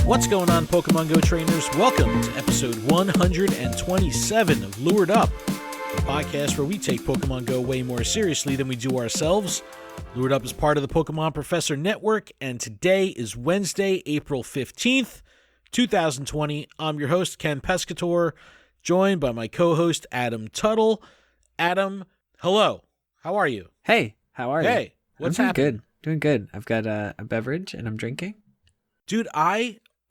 What's going on, Pokemon Go trainers? Welcome to episode 127 of Lured Up, the podcast where we take Pokemon Go way more seriously than we do ourselves. Lured Up is part of the Pokemon Professor Network, and today is Wednesday, April 15th, 2020. I'm your host, Ken Pescator, joined by my co-host, Adam Tuttle. Adam, hello. How are you? Hey, how are you? Hey, what's happening? Doing good. I've got a beverage and I'm drinking. Dude,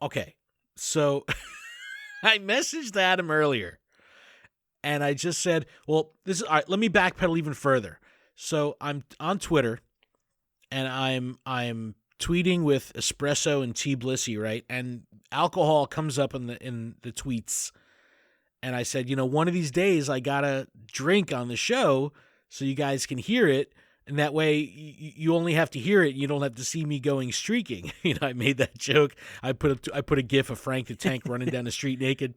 okay, so I messaged Adam earlier, and I just said, well, this is, all right, let me backpedal even further. So I'm on Twitter, and I'm tweeting with Espresso and T Blissy, right? And alcohol comes up in the tweets, and I said, one of these days I gotta drink on the show so you guys can hear it. And that way, you only have to hear it. You don't have to see me going streaking. I made that joke. I put a gif of Frank the Tank running down the street naked.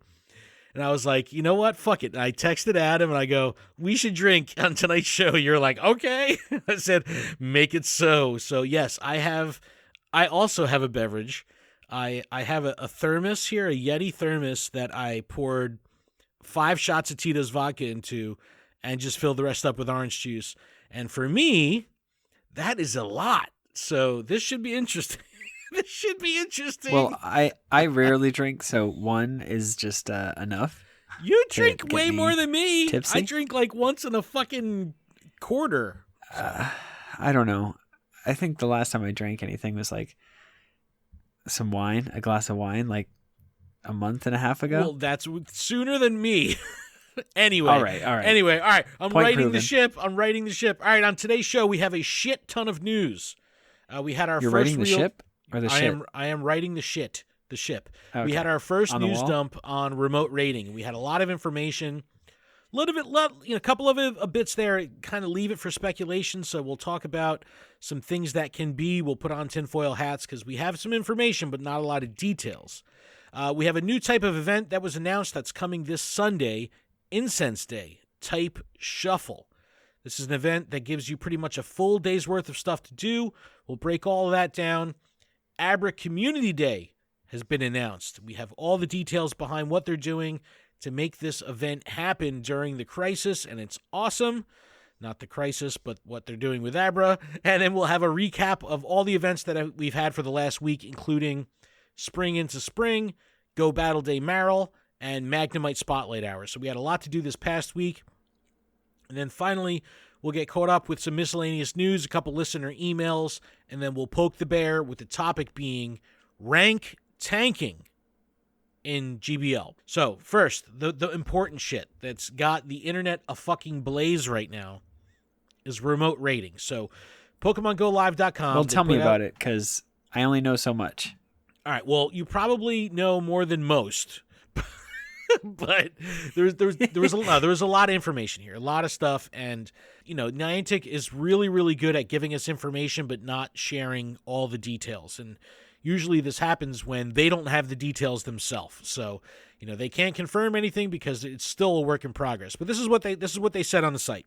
And I was like, you know what? Fuck it. And I texted Adam and I go, we should drink on tonight's show. You're like, okay. I said, make it so. So yes, I also have a beverage. I have a thermos here, a Yeti thermos that I poured 5 shots of Tito's vodka into and just filled the rest up with orange juice. And for me, that is a lot. So this should be interesting. This should be interesting. Well, I rarely drink, so one is just enough. You drink way more than me. Tipsy? I drink like once in a fucking quarter. I don't know. I think the last time I drank anything was like some wine, a glass of wine, like a month and a half ago. Well, that's sooner than me. Anyway. All right. Anyway, all right. I'm Point writing proven. the ship. All right, on today's show, we have a shit ton of news. We had our You're first writing the ship or the ship? I am writing the shit. The ship. Okay. We had our first On the news wall? dump on remote rating. We had a lot of information. A couple of bits there, kind of leave it for speculation. So we'll talk about some things that can be. We'll put on tinfoil hats because we have some information, but not a lot of details. We have a new type of event that was announced that's coming this Sunday, Incense Day, Type Shuffle. This is an event that gives you pretty much a full day's worth of stuff to do. We'll break all of that down. Abra Community Day has been announced. We have all the details behind what they're doing to make this event happen during the crisis, and it's awesome. Not the crisis, but what they're doing with Abra. And then we'll have a recap of all the events that we've had for the last week, including Spring into Spring, Go Battle Day Marill, and Magnemite Spotlight Hour. So we had a lot to do this past week. And then finally, we'll get caught up with some miscellaneous news, a couple listener emails, and then we'll poke the bear with the topic being rank tanking in GBL. So first, the important shit that's got the internet a fucking blaze right now is remote rating. So PokemonGoLive.com. Well, tell me about it, because I only know so much. All right, well, you probably know more than most. But there was a lot of information here, a lot of stuff, and Niantic is really, really good at giving us information but not sharing all the details. And usually this happens when they don't have the details themselves. So, they can't confirm anything because it's still a work in progress. But this is what they said on the site.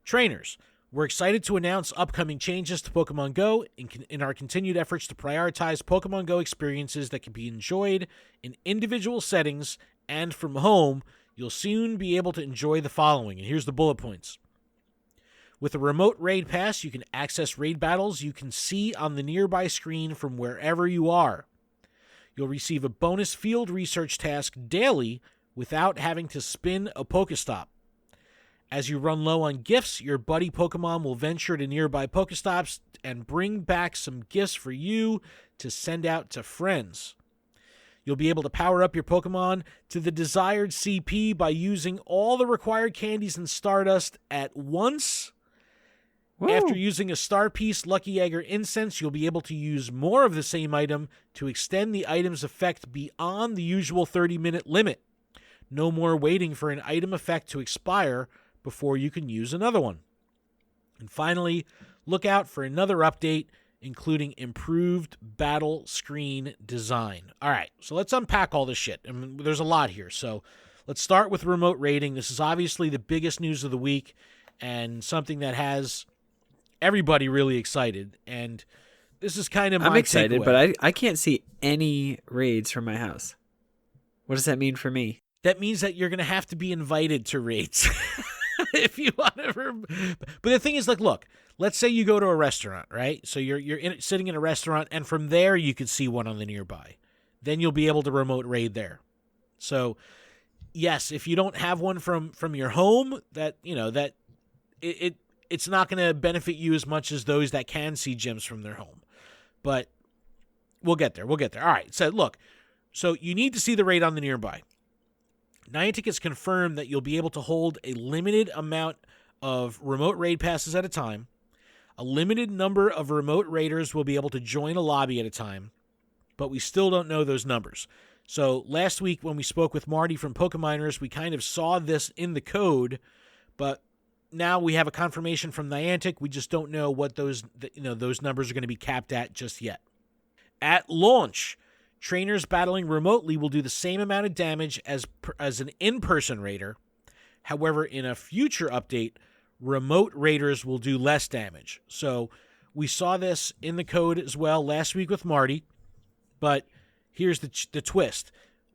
Trainers, we're excited to announce upcoming changes to Pokemon Go in our continued efforts to prioritize Pokemon Go experiences that can be enjoyed in individual settings and from home. You'll soon be able to enjoy the following. And here's the bullet points. With a remote raid pass, you can access raid battles you can see on the nearby screen from wherever you are. You'll receive a bonus field research task daily without having to spin a Pokestop. As you run low on gifts, your buddy Pokemon will venture to nearby Pokestops and bring back some gifts for you to send out to friends. You'll be able to power up your Pokemon to the desired CP by using all the required candies and Stardust at once. Woo. After using a Star Piece, Lucky Egg, or Incense, you'll be able to use more of the same item to extend the item's effect beyond the usual 30-minute limit. No more waiting for an item effect to expire before you can use another one. And finally, look out for another update, including improved battle screen design. All right, so let's unpack all this shit. I mean, there's a lot here. So let's start with remote rating. This is obviously the biggest news of the week and something that has everybody really excited. And This is kind of my I'm excited, takeaway. but I can't see any raids from my house. What does that mean for me? That means that you're going to have to be invited to raids if you want to. But the thing is, like, look, let's say you go to a restaurant, right? So you're sitting in a restaurant, and from there you could see one on the nearby. Then you'll be able to remote raid there. So, yes, if you don't have one from your home, it's not going to benefit you as much as those that can see gyms from their home. But we'll get there. All right. So, look. So, you need to see the raid on the nearby. Niantic has confirmed that you'll be able to hold a limited amount of remote raid passes at a time. A limited number of remote raiders will be able to join a lobby at a time. But we still don't know those numbers. So, last week when we spoke with Marty from Pokeminers, we kind of saw this in the code. But now we have a confirmation from Niantic. We just don't know what those numbers are going to be capped at just yet. At launch, trainers battling remotely will do the same amount of damage as an in-person raider. However, in a future update, remote raiders will do less damage. So we saw this in the code as well last week with Marty. But here's the twist.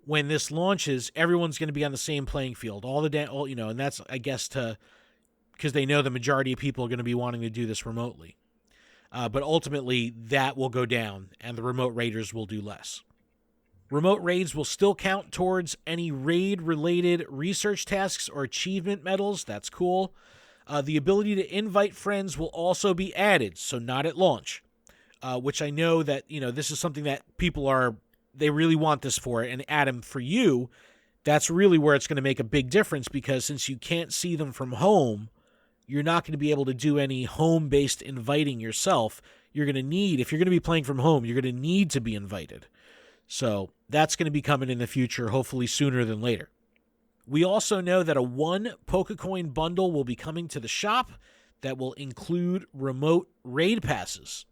When this launches, everyone's going to be on the same playing field. And that's, I guess, because they know the majority of people are going to be wanting to do this remotely. But ultimately, that will go down, and the remote raiders will do less. Remote raids will still count towards any raid-related research tasks or achievement medals. That's cool. The ability to invite friends will also be added, so not at launch, which I know that this is something that people they really want this for. And Adam, for you, that's really where it's going to make a big difference, because since you can't see them from home, you're not going to be able to do any home-based inviting yourself. You're going to need, if you're going to be playing from home, you're going to need to be invited. So that's going to be coming in the future, hopefully sooner than later. We also know that a 1 Pokecoin bundle will be coming to the shop that will include remote raid passes.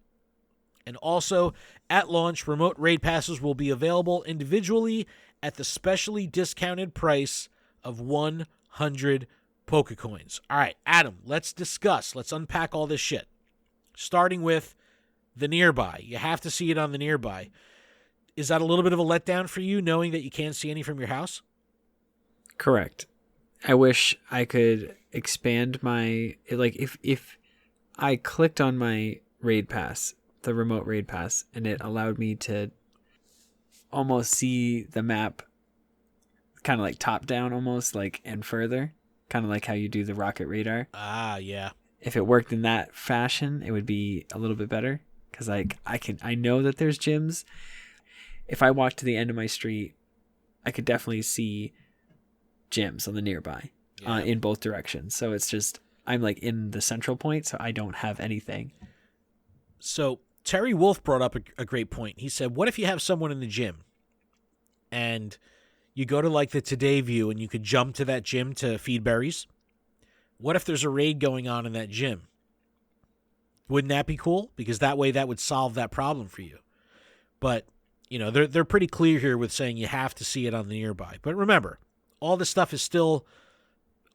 And also, at launch, remote raid passes will be available individually at the specially discounted price of 100 Pokecoins. All right, Adam, let's unpack all this shit. Starting with the nearby. You have to see it on the nearby. Is that a little bit of a letdown for you, knowing that you can't see any from your house? Correct. I wish I could expand my, if I clicked on my raid pass, the remote raid pass, and it allowed me to almost see the map kind of like top down almost, like, and further, kind of like how you do the rocket radar. Ah, yeah. If it worked in that fashion, it would be a little bit better, because I know that there's gyms. If I walk to the end of my street, I could definitely see gyms on the nearby, in both directions. So it's just, I'm like in the central point, so I don't have anything. So Terry Wolf brought up a great point. He said, what if you have someone in the gym and you go to like the Today View and you could jump to that gym to feed berries? What if there's a raid going on in that gym? Wouldn't that be cool? Because that way that would solve that problem for you. But they're pretty clear here with saying you have to see it on the nearby. But remember, all this stuff is still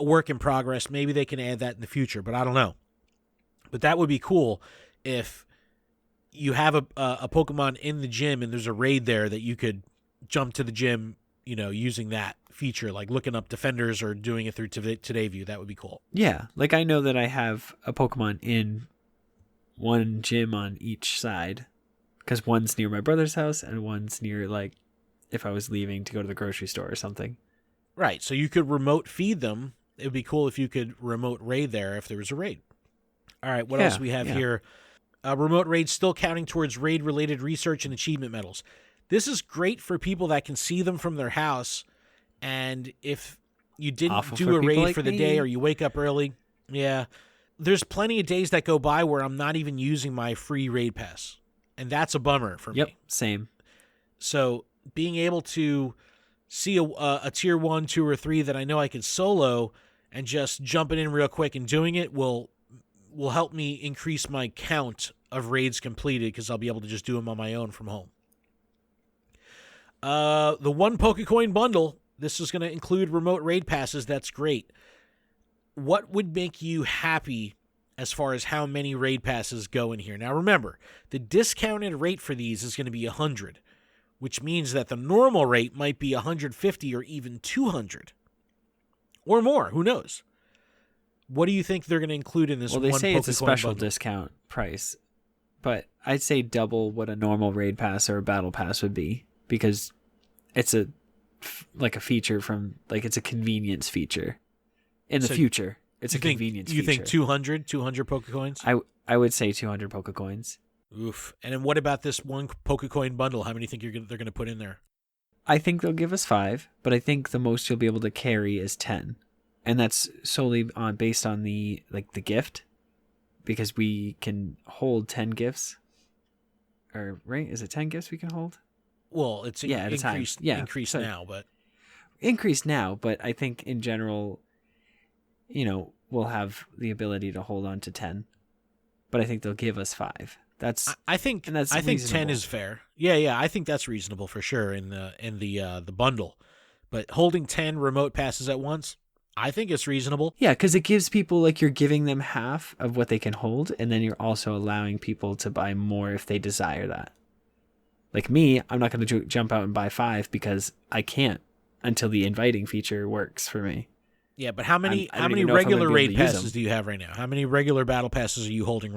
a work in progress. Maybe they can add that in the future, but I don't know. But that would be cool if you have a Pokemon in the gym and there's a raid there that you could jump to the gym, using that feature, like looking up defenders or doing it through Today View. That would be cool. Yeah, like I know that I have a Pokemon in one gym on each side, because one's near my brother's house and one's near, like, if I was leaving to go to the grocery store or something. Right, so you could remote feed them. It would be cool if you could remote raid there if there was a raid. All right, what else we have here? Remote raid still counting towards raid-related research and achievement medals. This is great for people that can see them from their house, and if you didn't do a raid for the day or you wake up early, there's plenty of days that go by where I'm not even using my free raid pass. And that's a bummer for me. Yep, same. So being able to see a tier 1, 2, or 3 that I know I can solo and just jumping in real quick and doing it will help me increase my count of raids completed, because I'll be able to just do them on my own from home. The 1 Pokecoin bundle, this is going to include remote raid passes. That's great. What would make you happy as far as how many raid passes go in here. Now remember, the discounted rate for these is going to be 100, which means that the normal rate might be 150 or even 200 or more. Who knows? What do you think they're going to include in this one Pokecoin bundle? Well, they say it's a special discount price, but I'd say double what a normal raid pass or a battle pass would be, because it's a feature from, like, it's a convenience feature in the future. It's a convenience feature. You think 200 Pokecoins? I would say 200 Pokecoins. Oof. And then what about this one Pokecoin bundle? How many think they're going to put in there? I think they'll give us 5, but I think the most you'll be able to carry is 10. And that's solely based on the gift, because we can hold 10 gifts. Or, right? Is it 10 gifts we can hold? Well, it's increased now, but increased now, but I think in general, we'll have the ability to hold on to 10. But I think they'll give us 5. I think 10 is fair. Yeah, I think that's reasonable for sure in the bundle. But holding 10 remote passes at once, I think it's reasonable. Yeah, because it gives people, like, you're giving them half of what they can hold, and then you're also allowing people to buy more if they desire that. Like me, I'm not going to jump out and buy 5 because I can't until the inviting feature works for me. Yeah, but how many regular raid passes do you have right now? How many regular battle passes are you holding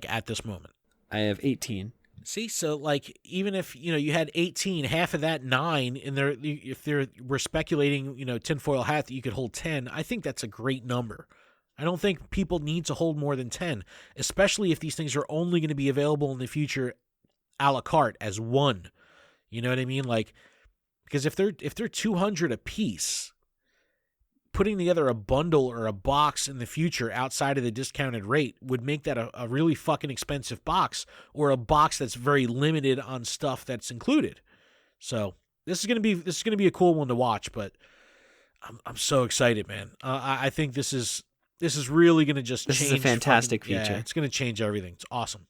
at this moment? I have 18. See, so like even if you had 18, half of that 9 in there, if we're speculating, tinfoil hat that you could hold 10, I think that's a great number. I don't think people need to hold more than 10, especially if these things are only going to be available in the future a la carte as one. You know what I mean? Like, because if they're 200 a piece, putting together a bundle or a box in the future outside of the discounted rate would make that a really fucking expensive box, or a box that's very limited on stuff that's included. So this is gonna be a cool one to watch, but I'm so excited, man. I think this is really gonna just change. This is a fantastic feature. Yeah, it's gonna change everything. It's awesome.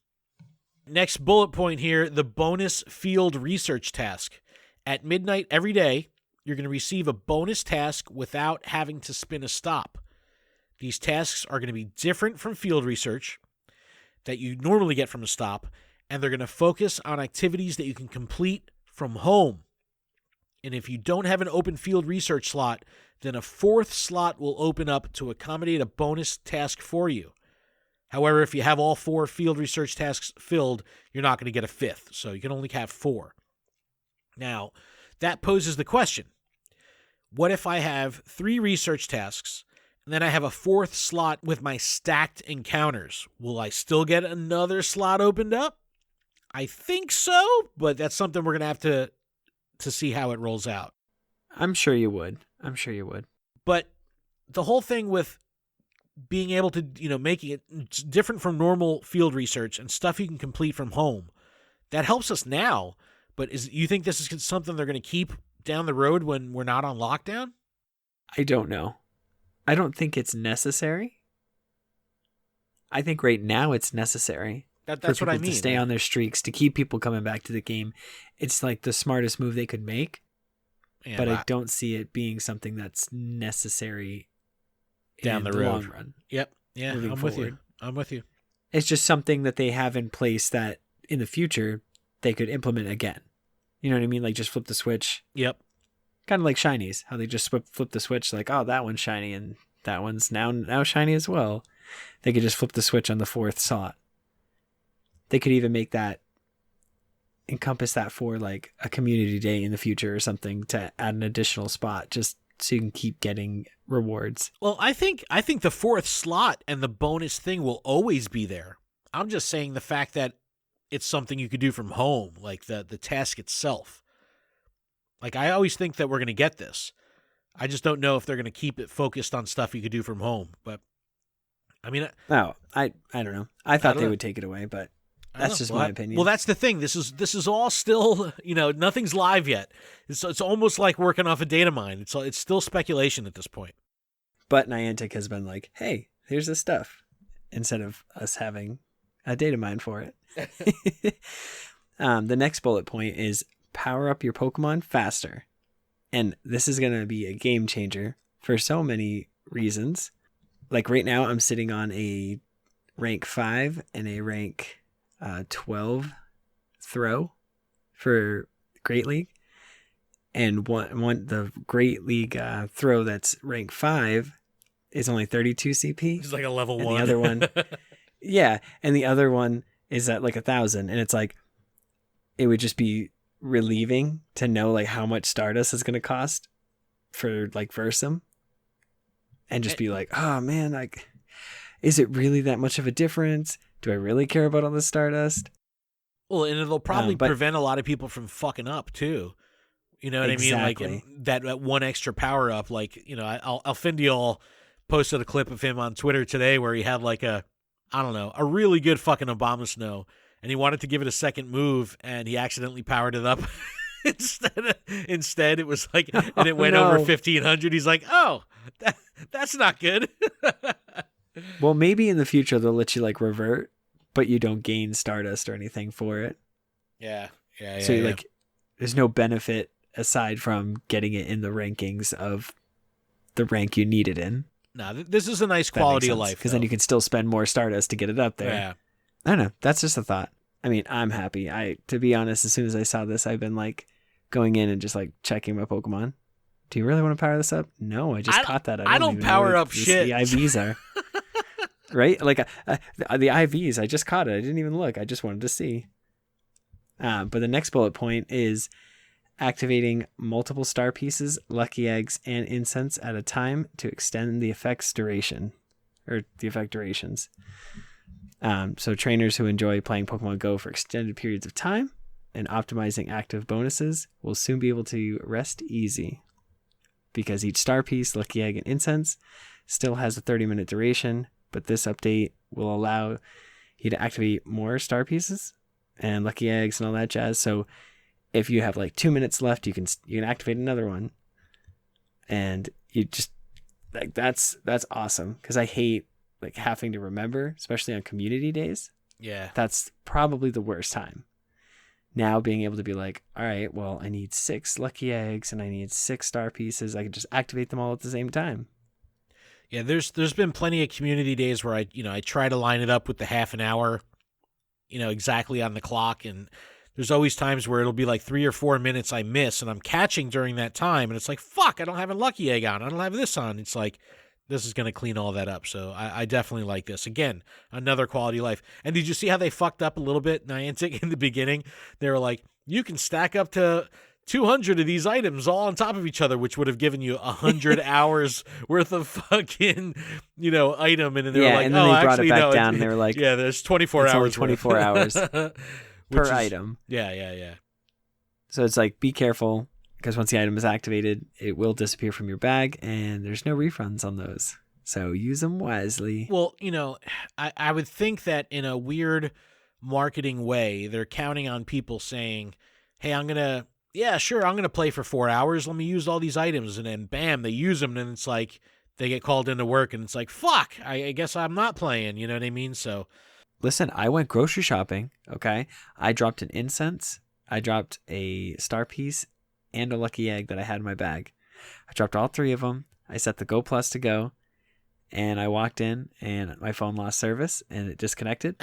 Next bullet point here: the bonus field research task. At midnight every day, you're going to receive a bonus task without having to spin a stop. These tasks are going to be different from field research that you normally get from a stop, and they're going to focus on activities that you can complete from home. And if you don't have an open field research slot, then a 4th slot will open up to accommodate a bonus task for you. However, if you have all 4 field research tasks filled, you're not going to get a 5th, so you can only have 4. Now, that poses the question: what if I have 3 research tasks, and then I have a 4th slot with my stacked encounters? Will I still get another slot opened up? I think so, but that's something we're going to have to see how it rolls out. I'm sure you would. But the whole thing with being able to, making it different from normal field research and stuff you can complete from home, that helps us now. But you think this is something they're going to keep down the road when we're not on lockdown? I don't know. I don't think it's necessary. I think right now it's necessary. That's what I mean. To stay on their streaks, to keep people coming back to the game. It's like the smartest move they could make. Yeah, but I don't see it being something that's necessary down the road. Long run. Yep. Yeah, I'm with you. It's just something that they have in place that in the future they could implement again. You know what I mean? Like, just flip the switch. Yep. Kind of like shinies, how they just flip the switch, like, oh, that one's shiny and that one's now shiny as well. They could just flip the switch on the 4th slot. They could even make that, encompass that for like a community day in the future or something, to add an additional spot just so you can keep getting rewards. Well, I think the 4th slot and the bonus thing will always be there. I'm just saying the fact that it's something you could do from home, like the task itself. Like, I always think that we're going to get this. I just don't know if they're going to keep it focused on stuff you could do from home. But, I mean... No, I don't know. I thought they would take it away, but that's just my opinion. Well, that's the thing. This is all still, nothing's live yet. It's almost like working off a data mine. It's still speculation at this point. But Niantic has been like, hey, here's this stuff, instead of us having a data mine for it. The next bullet point is power up your Pokemon faster. And this is going to be a game changer for so many reasons. Like right now, I'm sitting on a rank 5 and a rank 12 throw for Great League. And the Great League throw that's rank 5 is only 32 CP. It's like a level and 1. The other one, yeah, and the other one is at like 1,000, and it's like it would just be relieving to know like how much Stardust is going to cost for like Versum, and just be like, oh man, like, is it really that much of a difference? Do I really care about all the Stardust? Well, and it'll probably prevent a lot of people from fucking up too. You know what exactly. I mean? Like that one extra power up. Like, you know, Alfindial posted a clip of him on Twitter today where he had like a really good fucking Abomasnow, and he wanted to give it a second move, and he accidentally powered it up. Instead, it was like, and it went over 1,500. He's like, oh, that's not good. Well, maybe in the future they'll let you like revert, but you don't gain Stardust or anything for it. Yeah. So like, there's no benefit aside from getting it in the rankings of the rank you need it in. No, this is a nice quality of life. Because then you can still spend more Stardust to get it up there. Yeah. I don't know. That's just a thought. I mean, I'm happy. To be honest, as soon as I saw this, I've been like going in and just like checking my Pokemon. Do you really want to power this up? No, I just caught that. I don't power up shit. The IVs are. Right? Like the IVs, I just caught it. I didn't even look. I just wanted to see. But the next bullet point is activating multiple star pieces, lucky eggs, and incense at a time to extend the effect's duration, or the effect durations. So trainers who enjoy playing Pokemon Go for extended periods of time and optimizing active bonuses will soon be able to rest easy, because each star piece, lucky egg, and incense still has a 30-minute duration, but this update will allow you to activate more star pieces and lucky eggs and all that jazz. So if you have like 2 minutes left, you can activate another one, and you just like that's awesome, because I hate like having to remember, especially on community days. Yeah, that's probably the worst time. Now being able to be like, all right, well, I need 6 lucky eggs and I need 6 star pieces. I can just activate them all at the same time. Yeah, there's been plenty of community days where I try to line it up with the half an hour, exactly on the clock, and there's always times where it'll be like 3 or 4 minutes I miss, and I'm catching during that time, and it's like, fuck, I don't have a lucky egg on. I don't have this on. It's like, this is going to clean all that up. So I definitely like this. Again, another quality of life. And did you see how they fucked up a little bit, Niantic, in the beginning? They were like, you can stack up to 200 of these items all on top of each other, which would have given you 100 hours worth of fucking, item. And then they were like, and then they brought actually, it back no, down, and they were like, yeah, there's 24 hours. Only 24 hours per item. Yeah. So it's like, be careful, because once the item is activated, it will disappear from your bag, and there's no refunds on those. So use them wisely. Well, I would think that in a weird marketing way, they're counting on people saying, hey, I'm going to play for 4 hours. Let me use all these items. And then bam, they use them. And it's like they get called into work, and it's like, fuck, I guess I'm not playing. You know what I mean? So listen, I went grocery shopping. Okay. I dropped an incense. I dropped a star piece and a lucky egg that I had in my bag. I dropped all 3 of them. I set the Go Plus to go, and I walked in, and my phone lost service, and it disconnected.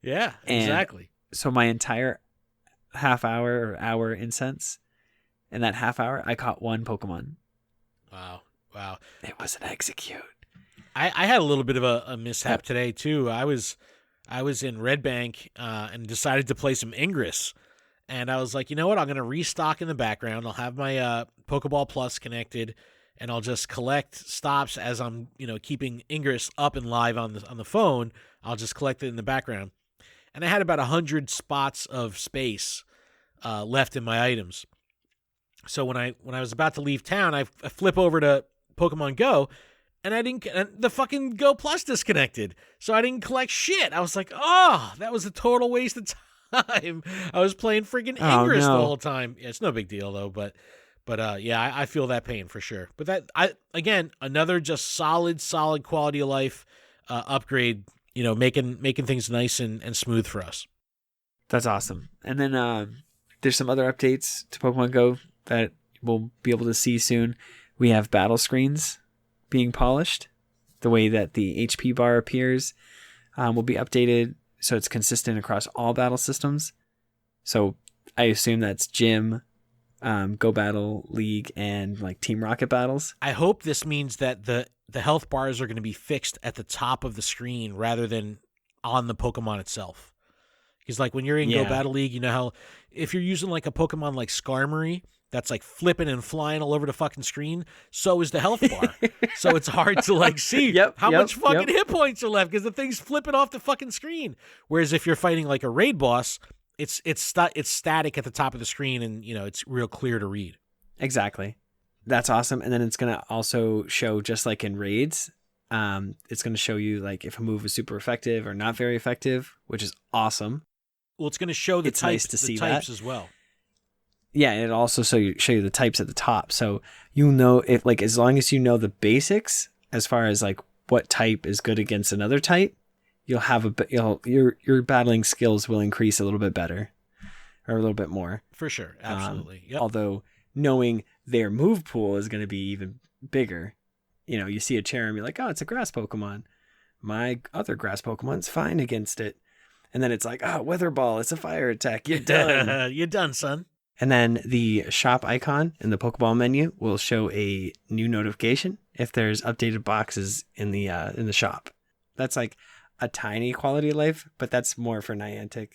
Yeah, exactly. So my entire half hour or hour incense, in that half hour, I caught 1 Pokemon. Wow. It was an execute. I had a little bit of a mishap today too. I was in Red Bank and decided to play some Ingress. And I was like, you know what? I'm going to restock in the background. I'll have my Pokeball Plus connected, and I'll just collect stops as I'm, keeping Ingress up and live on the phone. I'll just collect it in the background. And I had about 100 spots of space left in my items. So when I was about to leave town, I flip over to Pokemon Go, and the fucking Go Plus disconnected. So I didn't collect shit. I was like, oh, that was a total waste of time. I was playing freaking Ingress the whole time. Yeah, it's no big deal though, but yeah, I feel that pain for sure. But again, another just solid quality of life upgrade, making things nice and smooth for us. That's awesome. And then there's some other updates to Pokemon Go that we'll be able to see soon. We have battle screens being polished. The way that the HP bar appears will be updated so it's consistent across all battle systems. So I assume that's Gym, Go Battle League, and like Team Rocket battles. I hope this means that the health bars are going to be fixed at the top of the screen rather than on the Pokemon itself. Because like when you're in Go Battle League, you know how if you're using like a Pokemon like Skarmory that's like flipping and flying all over the fucking screen, so is the health bar. So it's hard to like see how much fucking hit points are left because the thing's flipping off the fucking screen. Whereas if you're fighting like a raid boss, it's static at the top of the screen and it's real clear to read. Exactly. That's awesome. And then it's going to also show, just like in raids, it's going to show you like if a move is super effective or not very effective, which is awesome. Well, it's going to show the it's types, nice to see types that as well. Yeah, and it also show you the types at the top, so you'll know if like as long as you know the basics as far as like what type is good against another type, you'll have your battling skills will increase a little bit better or a little bit more. For sure, absolutely. Yep. Although knowing their move pool is going to be even bigger. You see a chair and you're like, oh, it's a grass Pokemon. My other grass Pokemon's fine against it. And then it's like, oh, Weather Ball, it's a fire attack. You're done. You're done, son. And then the shop icon in the Pokeball menu will show a new notification if there's updated boxes in the shop. That's like a tiny quality of life, but that's more for Niantic.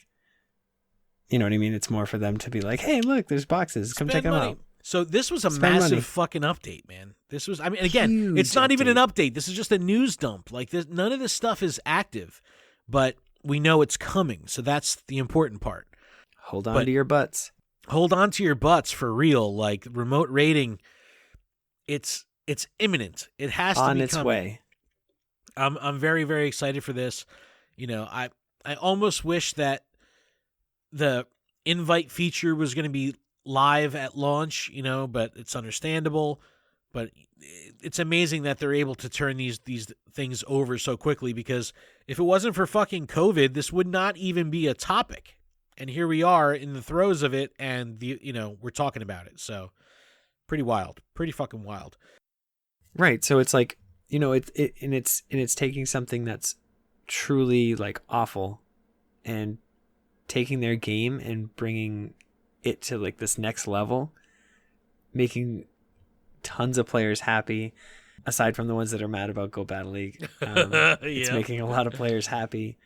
You know what I mean? It's more for them to be like, hey, look, there's boxes. Come check them out. So this was a massive fucking update, man. This was, again, huge it's not even an update. This is just a news dump. Like none of this stuff is active, but we know it's coming. So that's the important part. Hold on to your butts. Hold on to your butts for real. Like remote raiding, it's imminent. It has to be on its coming. Way. I'm very, very excited for this. I almost wish that the invite feature was going to be live at launch, but it's understandable. But it's amazing that they're able to turn these things over so quickly, because if it wasn't for fucking COVID, this would not even be a topic. And here we are in the throes of it, and we're talking about it. So pretty wild, pretty fucking wild. Right. So it's like, it's taking something that's truly like awful and taking their game and bringing it to like this next level, making tons of players happy, aside from the ones that are mad about Go Battle League. It's making a lot of players happy.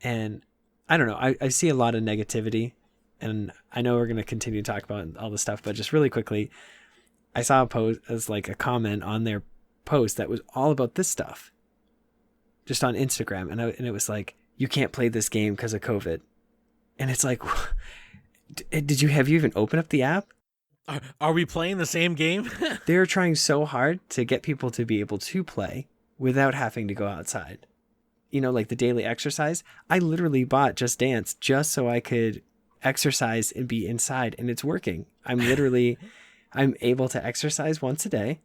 And I don't know. I see a lot of negativity, and I know we're going to continue to talk about all this stuff, but just really quickly, I saw a post as like a comment on their post that was all about this stuff just on Instagram. And it was like, you can't play this game because of COVID. And it's like, have you even opened up the app? Are we playing the same game? They're trying so hard to get people to be able to play without having to go outside. Like the daily exercise. I literally bought Just Dance just so I could exercise and be inside, and it's working. I'm able to exercise once a day.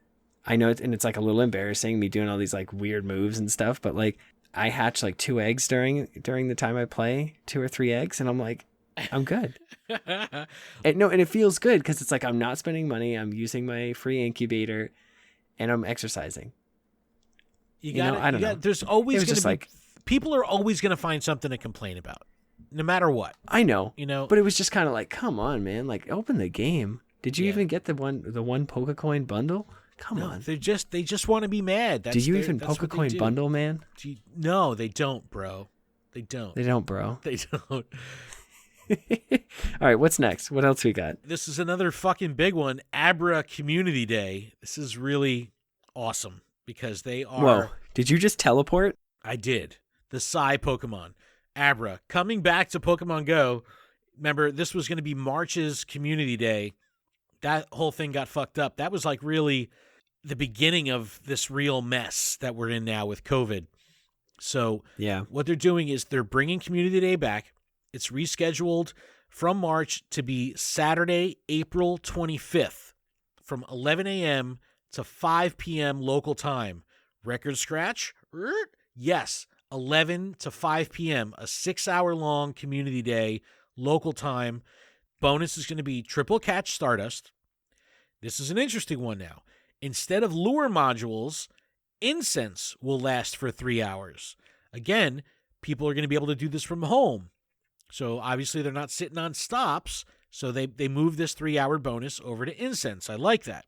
I know it's like a little embarrassing me doing all these like weird moves and stuff, but like I hatch like 2 eggs during the time I play, 2 or 3 eggs, and I'm like, I'm good. and it feels good because it's like I'm not spending money. I'm using my free incubator, and I'm exercising. I don't know. There's always going to be people are always going to find something to complain about, no matter what. I know. But it was just kind of like, come on, man! Like, open the game. Did you even get the one Pokecoin bundle? Come on. They just want to be mad. Do you even Pokecoin bundle, man? No, they don't, bro. They don't. They don't, bro. They don't. All right, what's next? What else we got? This is another fucking big one. Abra Community Day. This is really awesome because they are. Whoa! Did you just teleport? I did. The Psy Pokemon, Abra, coming back to Pokemon Go. Remember, this was going to be March's Community Day. That whole thing got fucked up. That was like really the beginning of this real mess that we're in now with COVID. So yeah, what they're doing is they're bringing Community Day back. It's rescheduled from March to be Saturday, April 25th from 11 a.m. to 5 p.m. local time. Record scratch? Yes, 11 to 5 p.m., a 6-hour-long Community Day, local time. Bonus is going to be triple catch Stardust. This is an interesting one now. Instead of lure modules, Incense will last for 3 hours. Again, people are going to be able to do this from home. So obviously they're not sitting on stops, so they move this 3-hour bonus over to Incense. I like that.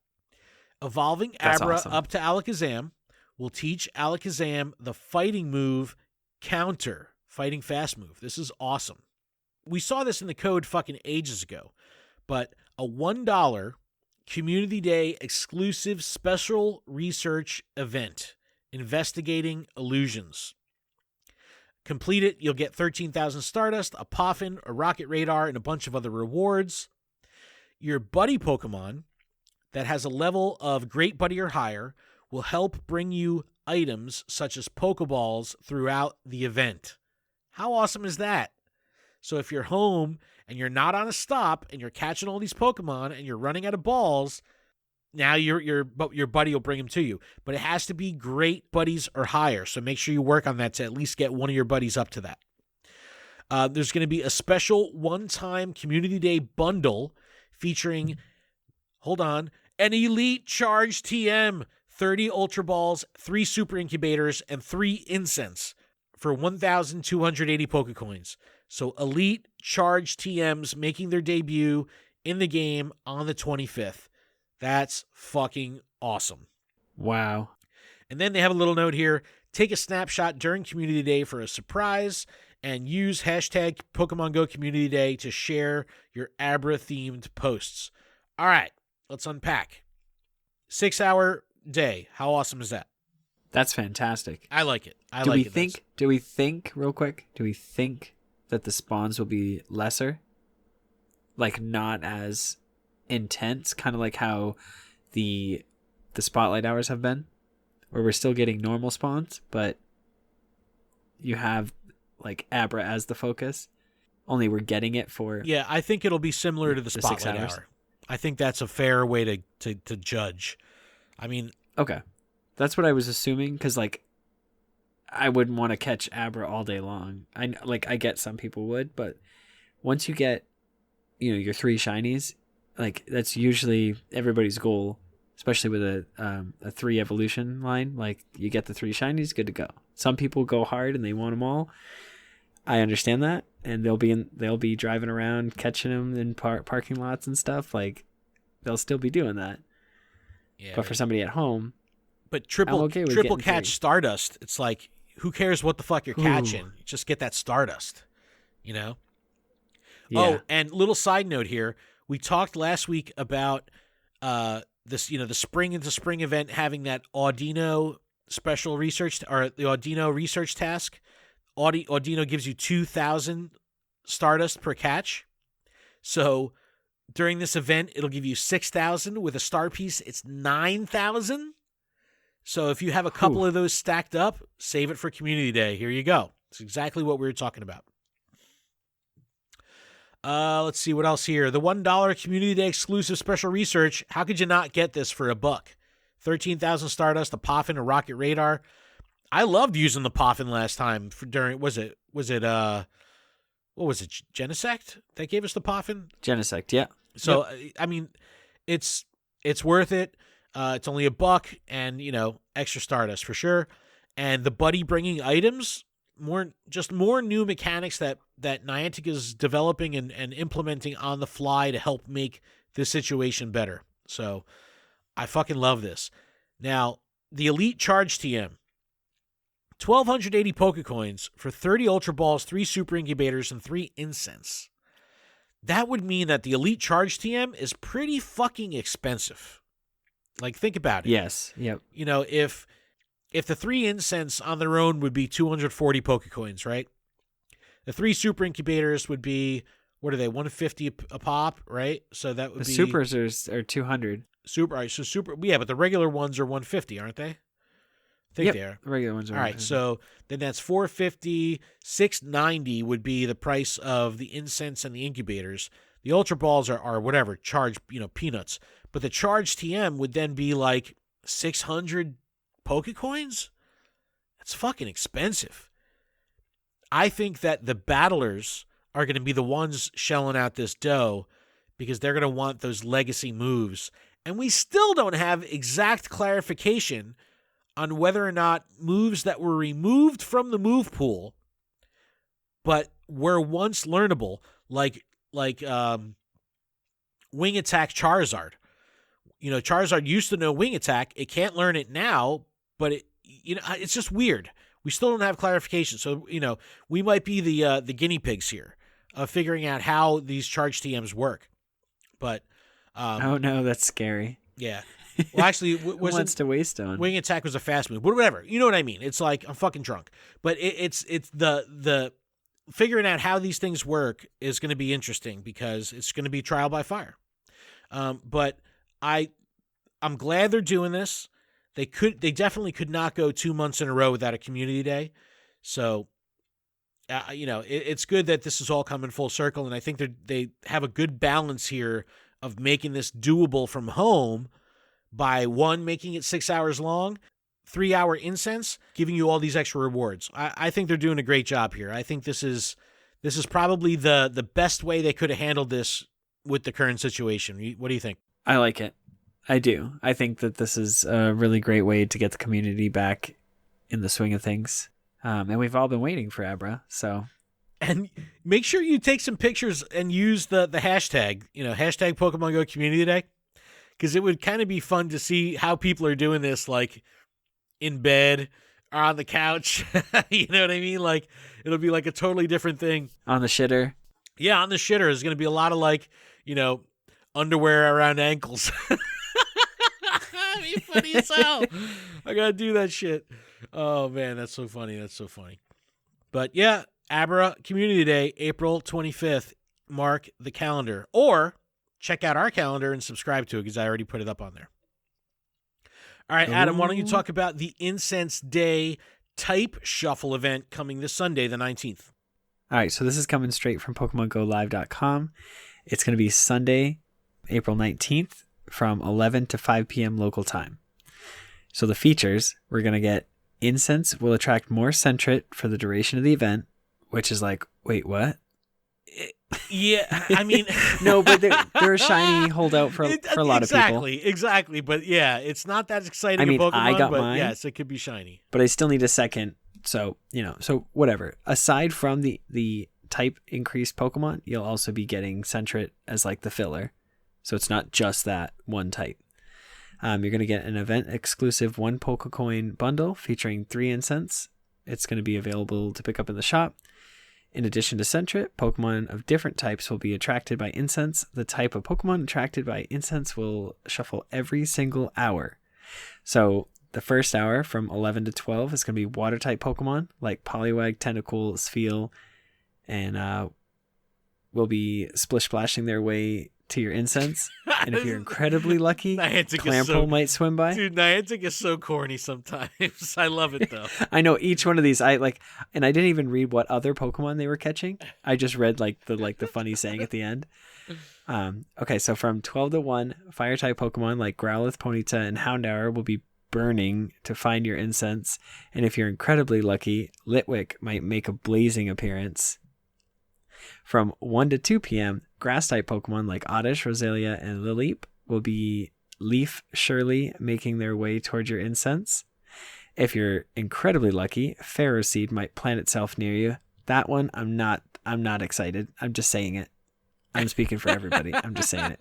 Evolving That's Abra awesome. up to Alakazam will teach Alakazam the fighting move Counter, fighting fast move. This is awesome. We saw this in the code fucking ages ago, but a $1 Community Day exclusive special research event investigating illusions. Complete it, you'll get 13,000 Stardust, a Poffin, a Rocket Radar, and a bunch of other rewards. Your buddy Pokemon that has a level of Great Buddy or higher will help bring you items such as Pokeballs throughout the event. How awesome is that? So if you're home and you're not on a stop and you're catching all these Pokemon and you're running out of balls, now your buddy will bring them to you. But it has to be Great Buddies or higher, so make sure you work on that to at least get one of your buddies up to that. There's going to be a special one-time Community Day bundle featuring, an Elite Charge TM, 30 Ultra Balls, 3 Super Incubators, and 3 Incense for 1,280 Pokecoins. So Elite Charge TMs making their debut in the game on the 25th. That's fucking awesome. Wow. And then they have a little note here. Take a snapshot during Community Day for a surprise and use hashtag Pokemon Go Community Day to share your Abra-themed posts. All right, let's unpack. 6-hour day. How awesome is that? That's fantastic. I like it. Do we think, real quick, that the spawns will be lesser? Like, not as intense, kind of like how the spotlight hours have been, where we're still getting normal spawns, but you have like Abra as the focus, only we're getting it for I think it'll be similar to the spotlight 6 hours. hour. I think that's a fair way to judge. I mean, okay, that's what I was assuming, because like I wouldn't want to catch Abra all day long. I get some people would, but once you get your 3 shinies, like that's usually everybody's goal, especially with a 3 evolution line. Like you get the 3 shinies, good to go. Some people go hard and they want them all. I understand that, and they'll be driving around catching them in parking lots and stuff. Like they'll still be doing that. yeah. But for somebody at home, but triple okay with triple getting catch 3. Stardust. It's like, who cares what the fuck you're catching? Just get that Stardust. Yeah. Oh, and little side note here. We talked last week about this, the spring into spring event having that Audino special research, or the Audino research task. Audino gives you 2,000 Stardust per catch. So during this event, it'll give you 6,000 with a star piece. It's 9,000. So if you have a couple of those stacked up, save it for Community Day. Here you go. It's exactly what we were talking about. Let's see what else here. The $1 Community Day exclusive special research. How could you not get this for $1? 13,000 Stardust, a Poffin, a Rocket Radar. I loved using the Poffin last time during, what was it Genesect that gave us the Poffin? Genesect, yeah. So I mean, it's worth it. It's only $1 and extra Stardust for sure. And the buddy bringing items, more new mechanics that Niantic is developing and implementing on the fly to help make this situation better. So I fucking love this. Now, the Elite Charge TM. 1,280 Pokecoins for 30 Ultra Balls, 3 Super Incubators, and 3 Incense. That would mean that the Elite Charge TM is pretty fucking expensive. Like, think about it. Yes. Yep. If the 3 Incense on their own would be 240 Pokecoins, right? The 3 Super Incubators would be, what are they, 150 a pop, right? So that would the be... supers are 200. Super, all right, so super... Yeah, but the regular ones are 150, aren't they? I think they are. The regular ones are. All right, so then that's 450, 690 would be the price of the Incense and the Incubators. The Ultra Balls are whatever, charge, peanuts. But the Charge TM would then be like 600 Pokecoins? That's fucking expensive. I think that the battlers are going to be the ones shelling out this dough because they're going to want those legacy moves. And we still don't have exact clarification on whether or not moves that were removed from the move pool but were once learnable, like Wing Attack Charizard. Charizard used to know Wing Attack. It can't learn it now, but it's just weird. We still don't have clarification. So, we might be the guinea pigs here of figuring out how these charge TMs work. But oh no, that's scary. Yeah. Well, actually, Who wants to waste on? Wing Attack was a fast move, whatever. You know what I mean? It's like I'm fucking drunk. But it's the figuring out how these things work is going to be interesting because it's going to be trial by fire. But I'm glad they're doing this. They definitely could not go 2 months in a row without a community day. So, it's good that this is all coming full circle, and I think they have a good balance here of making this doable from home by, one, making it 6 hours long, 3-hour incense, giving you all these extra rewards. I think they're doing a great job here. I think this is probably the best way they could have handled this with the current situation. What do you think? I like it. I do. I think that this is a really great way to get the community back in the swing of things. And we've all been waiting for Abra, so. And make sure you take some pictures and use the hashtag, hashtag Pokemon Go Community Day, because it would kind of be fun to see how people are doing this, like in bed or on the couch. You know what I mean? Like, it'll be like a totally different thing. On the shitter. Yeah, on the shitter. There's going to be a lot of underwear around ankles. That'd be funny as hell. I got to do that shit. Oh, man, that's so funny. That's so funny. But yeah, Abra Community Day, April 25th. Mark the calendar. Or check out our calendar and subscribe to it because I already put it up on there. All right, Adam, why don't you talk about the Incense Day Type Shuffle event coming this Sunday, the 19th? All right, so this is coming straight from PokemonGoLive.com. It's going to be Sunday, April 19th from 11 to 5 p.m. local time. So the features, we're going to get Incense will attract more Sentret for the duration of the event, which is like, wait, what? Yeah, I mean... No, but they're a shiny holdout for a lot of people. Exactly. But yeah, it's not that exciting I mean, a Pokemon, I got but mine, yes, it could be shiny. But I still need a second. So whatever. Aside from the type increased Pokemon, you'll also be getting Sentret as like the filler. So it's not just that one type. You're going to get an event exclusive 1 Pokecoin bundle featuring 3 Incense. It's going to be available to pick up in the shop. In addition to Sentret, Pokemon of different types will be attracted by Incense. The type of Pokemon attracted by Incense will shuffle every single hour. So the first hour from 11 to 12 is going to be Water-type Pokemon like Poliwag, Tentacool, Spheal, and will be splish-splashing their way to your Incense. And if you're incredibly lucky, Clamperl might swim by. Dude, Niantic is so corny sometimes. I love it, though. I know each one of these. And I didn't even read what other Pokemon they were catching. I just read the funny saying at the end. Okay, so from 12 to 1, Fire-type Pokemon like Growlithe, Ponyta, and Houndour will be burning to find your Incense. And if you're incredibly lucky, Litwick might make a blazing appearance. From 1 to 2 p.m., Grass-type Pokemon like Oddish, Roselia, and Lileep will be Leaf Shirley making their way towards your Incense. If you're incredibly lucky, Ferroseed might plant itself near you. That one, I'm not excited. I'm just saying it. I'm speaking for everybody. I'm just saying it.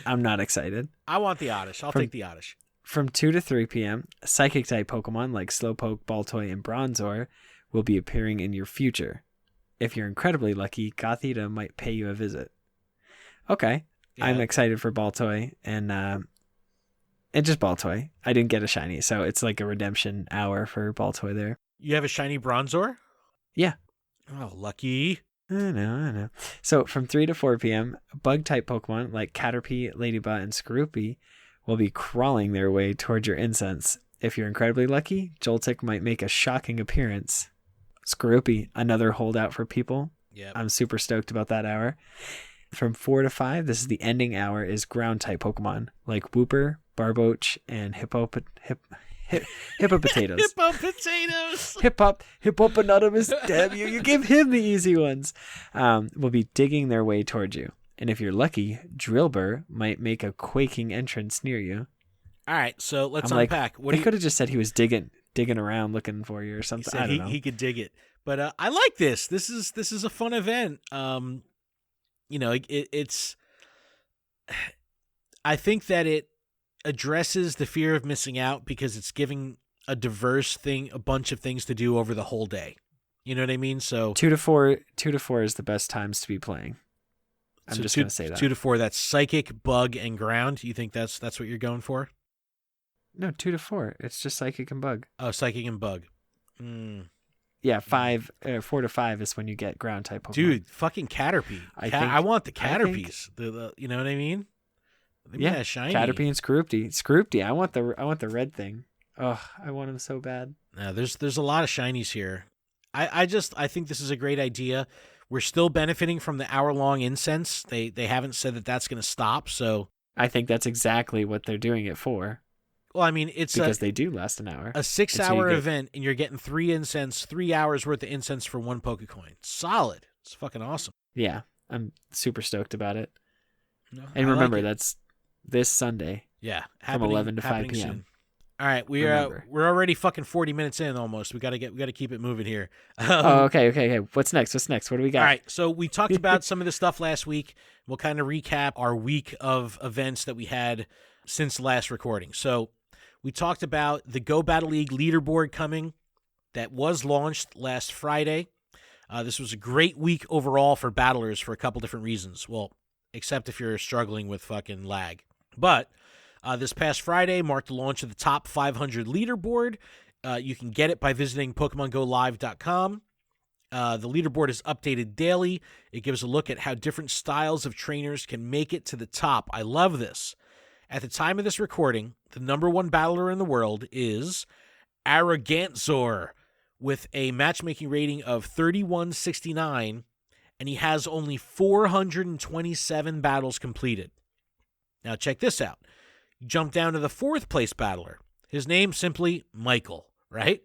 I'm not excited. I want the Oddish. I'll take the Oddish. From 2 to 3 p.m., Psychic-type Pokemon like Slowpoke, Baltoy, and Bronzor will be appearing in your future. If you're incredibly lucky, Gothita might pay you a visit. Okay. Yeah. I'm excited for Baltoy and just Baltoy. I didn't get a shiny, so it's like a redemption hour for Baltoy there. You have a shiny Bronzor? Yeah. Oh, lucky. I know. So from 3 to 4 p.m., Bug-type Pokemon like Caterpie, Ladybug, and Skorupi will be crawling their way towards your Incense. If you're incredibly lucky, Joltik might make a shocking appearance. Skorupi, another holdout for people. Yeah, I'm super stoked about that hour. From 4 to 5, this is the ending hour, is Ground-type Pokemon like Wooper, Barboach, and Hippopotatoes. Hippopotatoes. Hippopotamus, damn you. You give him the easy ones. Will be digging their way towards you. And if you're lucky, Drillbur might make a quaking entrance near you. All right, so let's I'm like, unpack. They could have just said he was digging around looking for you or He something. said I don't know. he could dig it, but I like this. This is a fun event. It's. I think that it addresses the fear of missing out because it's giving a bunch of things to do over the whole day. You know what I mean? So 2 to 4 is the best times to be playing. I'm just going to say that. 2 to 4, that's psychic, bug, and ground. You think that's what you're going for? No, 2 to 4. It's just psychic and bug. Oh, psychic and bug. Yeah, 4 to 5 is when you get ground type Pokemon. Dude, fucking Caterpie. I want the Caterpies. You know what I mean? Yeah, shiny. Caterpie and Scroopty. I want the red thing. Oh, I want them so bad. No, there's a lot of shinies here. I think this is a great idea. We're still benefiting from the hour-long incense. They haven't said that that's going to stop, so I think that's exactly what they're doing it for. Well, I mean, it's because they do last an hour. A 6-hour event, and you're getting 3 incense, 3 hours worth of incense for 1 Pokecoin. Solid. It's fucking awesome. Yeah, I'm super stoked about it. No, and remember, that's this Sunday. Yeah, from 11 to 5 p.m. Soon. All right, we're already fucking 40 minutes in almost. We got to keep it moving here. Okay. What's next? What do we got? All right, so we talked about some of the stuff last week. We'll kind of recap our week of events that we had since last recording. So we talked about the Go Battle League leaderboard coming that was launched last Friday. This was a great week overall for battlers for a couple different reasons. Well, except if you're struggling with fucking lag. But this past Friday marked the launch of the top 500 leaderboard. You can get it by visiting PokemonGoLive.com. The leaderboard is updated daily. It gives a look at how different styles of trainers can make it to the top. I love this. At the time of this recording, the number 1 battler in the world is Arrogantzor with a matchmaking rating of 3169, and he has only 427 battles completed. Now check this out. Jump down to the 4th place battler. His name simply Michael, right?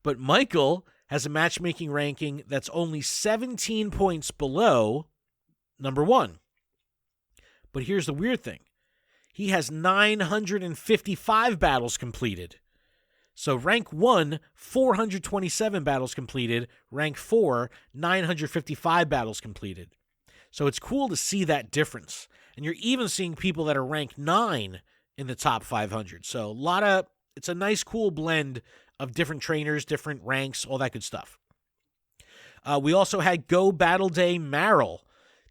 But Michael has a matchmaking ranking that's only 17 points below number 1. But here's the weird thing. He has 955 battles completed. So rank 1, 427 battles completed. Rank 4, 955 battles completed. So it's cool to see that difference. And you're even seeing people that are ranked 9 in the top 500. So it's a nice, cool blend of different trainers, different ranks, all that good stuff. We also had Go Battle Day Marill.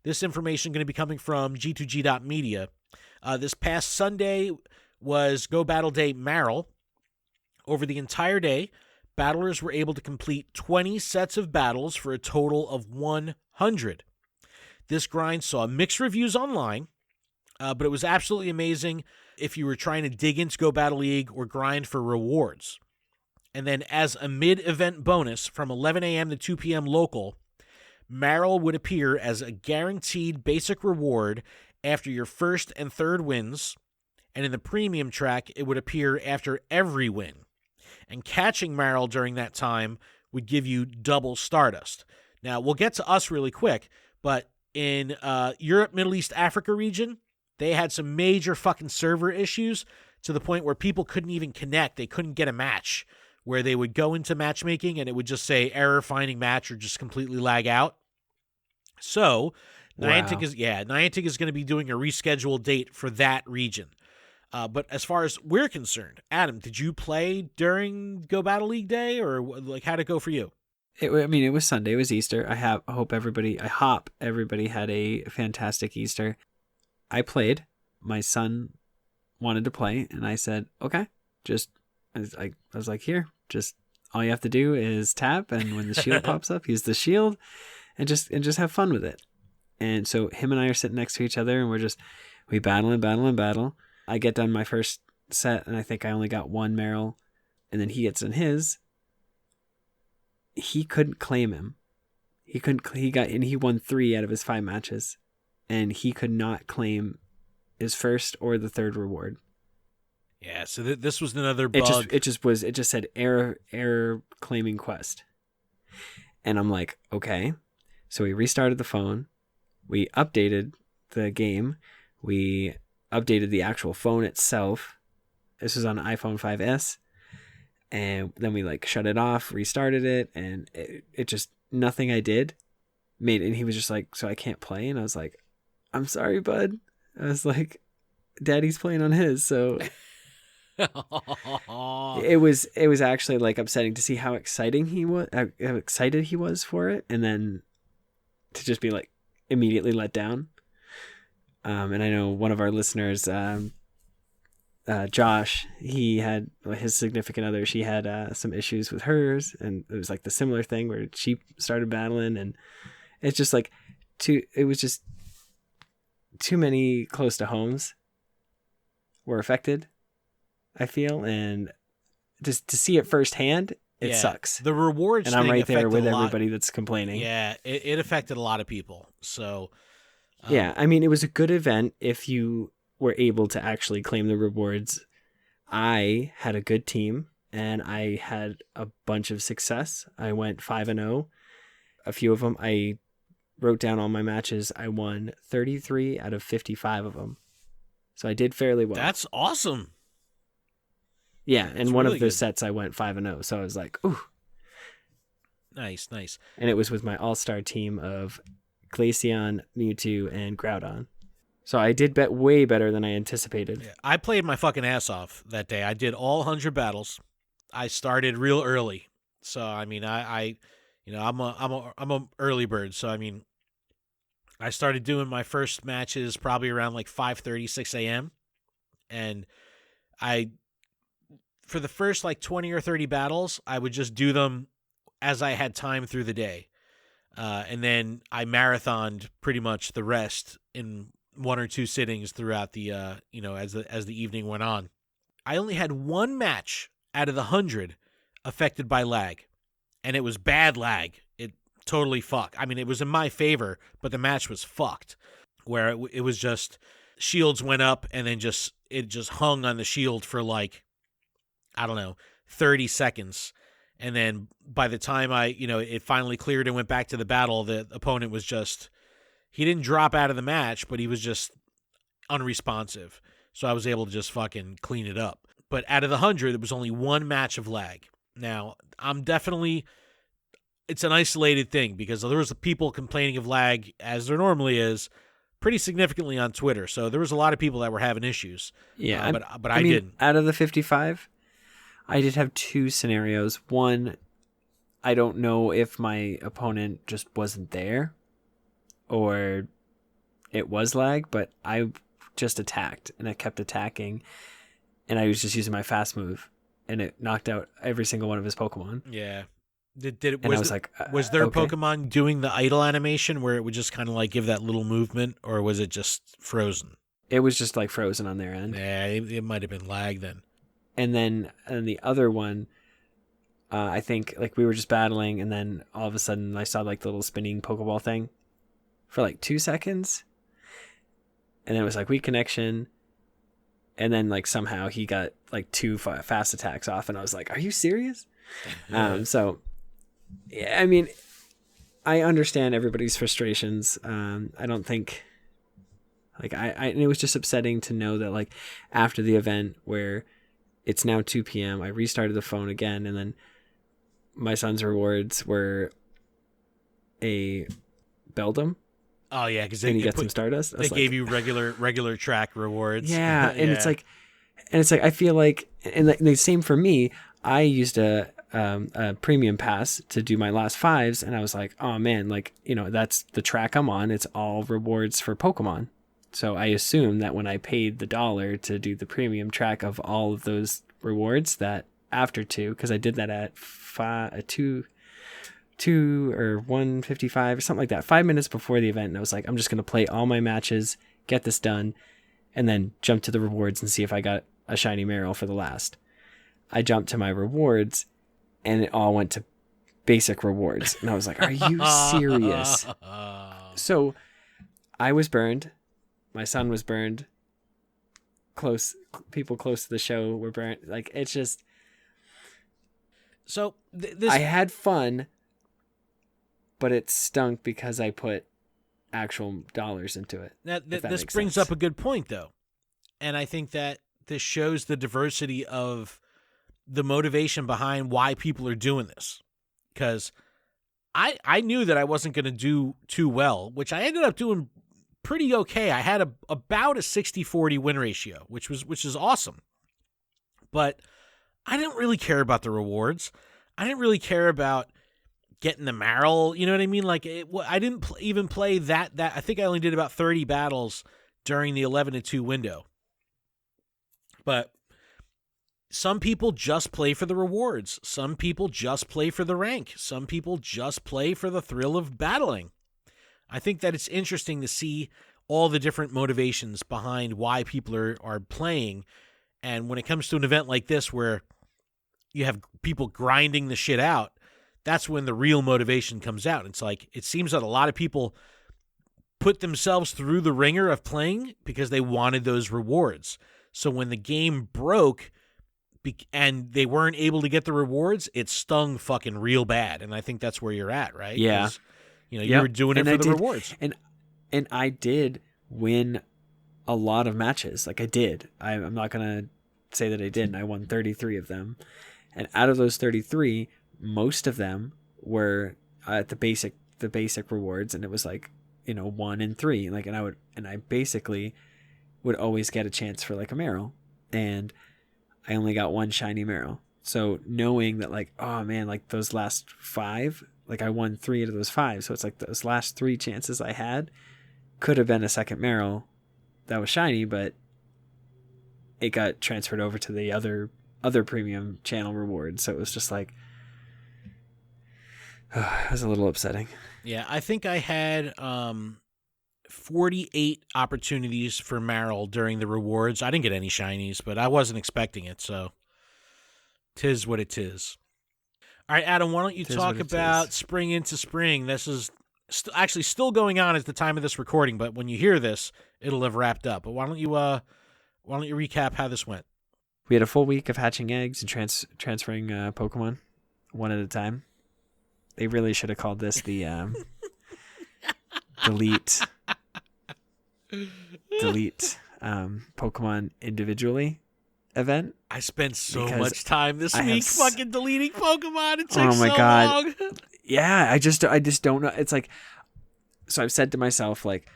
This information going to be coming from G2G.media. This past Sunday was Go Battle Day Marill. Over the entire day, battlers were able to complete 20 sets of battles for a total of 100. This grind saw mixed reviews online, but it was absolutely amazing if you were trying to dig into Go Battle League or grind for rewards. And then as a mid-event bonus from 11 a.m. to 2 p.m. local, Marill would appear as a guaranteed basic reward after your first and third wins, and in the premium track, it would appear after every win. And catching Marill during that time would give you double Stardust. Now, we'll get to us really quick, but in Europe, Middle East, Africa region, they had some major fucking server issues to the point where people couldn't even connect. They couldn't get a match, where they would go into matchmaking and it would just say error finding match or just completely lag out. So Niantic is going to be doing a rescheduled date for that region. But as far as we're concerned, Adam, did you play during Go Battle League Day, or like how'd it go for you? It was Sunday. It was Easter. I hope everybody had a fantastic Easter. I played. My son wanted to play, and I said, okay, I was like, here, just all you have to do is tap, and when the shield pops up, use the shield, and just have fun with it. And so him and I are sitting next to each other, and we battle and battle and battle. I get done my first set, and I think I only got 1 Marill, and then he gets in his. He couldn't claim him. He won 3 out of his 5 matches, and he could not claim his first or the third reward. Yeah, so this was another bug. It just said error claiming quest. And I'm like, okay. So we restarted the phone. We updated the game. We updated the actual phone itself. This was on iPhone 5S. And then we like shut it off, restarted it, and it just, nothing I did made it. And he was just like, so I can't play? And I was like, I'm sorry, bud. I was like, Daddy's playing on his, so it was actually like upsetting to see how excited he was for it, and then to just be like immediately let down. And I know one of our listeners, Josh, he had his significant other. She had some issues with hers, and it was like the similar thing where she started battling, and it's just like it was just too many close to homes were affected, I feel, and just to see it firsthand, it sucks. The rewards, and I'm right there with everybody that's complaining. Yeah, it affected a lot of people. So yeah, I mean, it was a good event if you were able to actually claim the rewards. I had a good team, and I had a bunch of success. I went 5-0. A few of them, I wrote down all my matches. I won 33 out of 55 of them. So I did fairly well. That's awesome. Yeah, That's and one really of the good. sets I went 5-0. So I was like, ooh. Nice. And it was with my all-star team of Glaceon, Mewtwo, and Groudon. So I did bet way better than I anticipated. Yeah, I played my fucking ass off that day. I did all 100 battles. I started real early. So I mean, I'm a early bird. So I mean, I started doing my first matches probably around like 5:30, 6 a.m. And for the first like 20 or 30 battles, I would just do them as I had time through the day. And then I marathoned pretty much the rest in one or two sittings throughout the, as the evening went on. I only had one match out of the 100 affected by lag, and it was bad lag. It totally fucked. I mean, it was in my favor, but the match was fucked, where it was just shields went up and then it just hung on the shield for like, I don't know, 30 seconds. And then by the time it finally cleared and went back to the battle, the opponent was he didn't drop out of the match, but he was just unresponsive. So I was able to just fucking clean it up. But out of the 100, there was only one match of lag. Now, it's an isolated thing because there was people complaining of lag, as there normally is, pretty significantly on Twitter. So there was a lot of people that were having issues. Yeah, but I didn't. Out of the 55, I did have two scenarios. One, I don't know if my opponent just wasn't there or it was lag, but I just attacked and I kept attacking and I was just using my fast move and it knocked out every single one of his Pokemon. Yeah. Was there okay. Pokemon doing the idle animation where it would just kind of like give that little movement, or was it just frozen? It was just like frozen on their end. Yeah, it might have been lag then. And then the other one, I think like we were just battling and then all of a sudden I saw like the little spinning Pokeball thing for like 2 seconds. And then it was like weak connection. And then like somehow he got like 2 fast attacks off and I was like, are you serious? So yeah, I mean, I understand everybody's frustrations. I don't think like and it was just upsetting to know that like after the event where it's now 2 p.m. I restarted the phone again, and then my son's rewards were a Beldum. Oh yeah, because you get some Stardust. They gave you regular track rewards. Yeah, and it's like I feel like, and the same for me. I used a premium pass to do my last 5s, and I was like, oh man, like that's the track I'm on. It's all rewards for Pokemon. So I assume that when I paid the $1 to do the premium track of all of those rewards, that after 2, because I did that at 2 or 1:55 or something like that, 5 minutes before the event, and I was like, I'm just gonna play all my matches, get this done, and then jump to the rewards and see if I got a shiny Marill for the last. I jumped to my rewards, and it all went to basic rewards, and I was like, are you serious? So I was burned. My son was burned. People close to the show were burnt. Like, it's just. So I had fun, but it stunk because I put actual dollars into it. This brings up a good point, though, and I think that this shows the diversity of the motivation behind why people are doing this. Because I knew that I wasn't going to do too well, which I ended up doing pretty okay. I had about a 60-40 win ratio, which is awesome. But I didn't really care about the rewards. I didn't really care about getting the Maril. You know what I mean? Like I didn't even play that. I think I only did about 30 battles during the 11-2 window. But some people just play for the rewards. Some people just play for the rank. Some people just play for the thrill of battling. I think that it's interesting to see all the different motivations behind why people are playing. And when it comes to an event like this where you have people grinding the shit out, that's when the real motivation comes out. It's like, it seems that a lot of people put themselves through the ringer of playing because they wanted those rewards. So when the game broke and they weren't able to get the rewards, it stung fucking real bad. And I think that's where you're at, right? Yeah. You were doing it for the rewards. And I did win a lot of matches. Like I did. I'm not going to say that I didn't. I won 33 of them. And out of those 33, most of them were at the basic rewards. And it was like, 1 and 3. Like, and I basically would always get a chance for like a Maril. And I only got one shiny Maril. So knowing that like, oh man, like those last 5, like I won 3 out of those 5. So it's like those last 3 chances I had could have been a second Maril that was shiny, but it got transferred over to the other premium channel rewards. So it was just like, it was a little upsetting. Yeah, I think I had 48 opportunities for Maril during the rewards. I didn't get any shinies, but I wasn't expecting it, so 'tis what it is. All right, Adam, why don't you talk about Spring into Spring? This is actually still going on at the time of this recording, but when you hear this, it'll have wrapped up. But why don't you recap how this went? We had a full week of hatching eggs and transferring Pokemon one at a time. They really should have called this the delete Pokemon individually event. I spent so much time this week fucking deleting Pokemon. It took oh my so God. long. Yeah, I just don't know. It's like, so I've said to myself, like,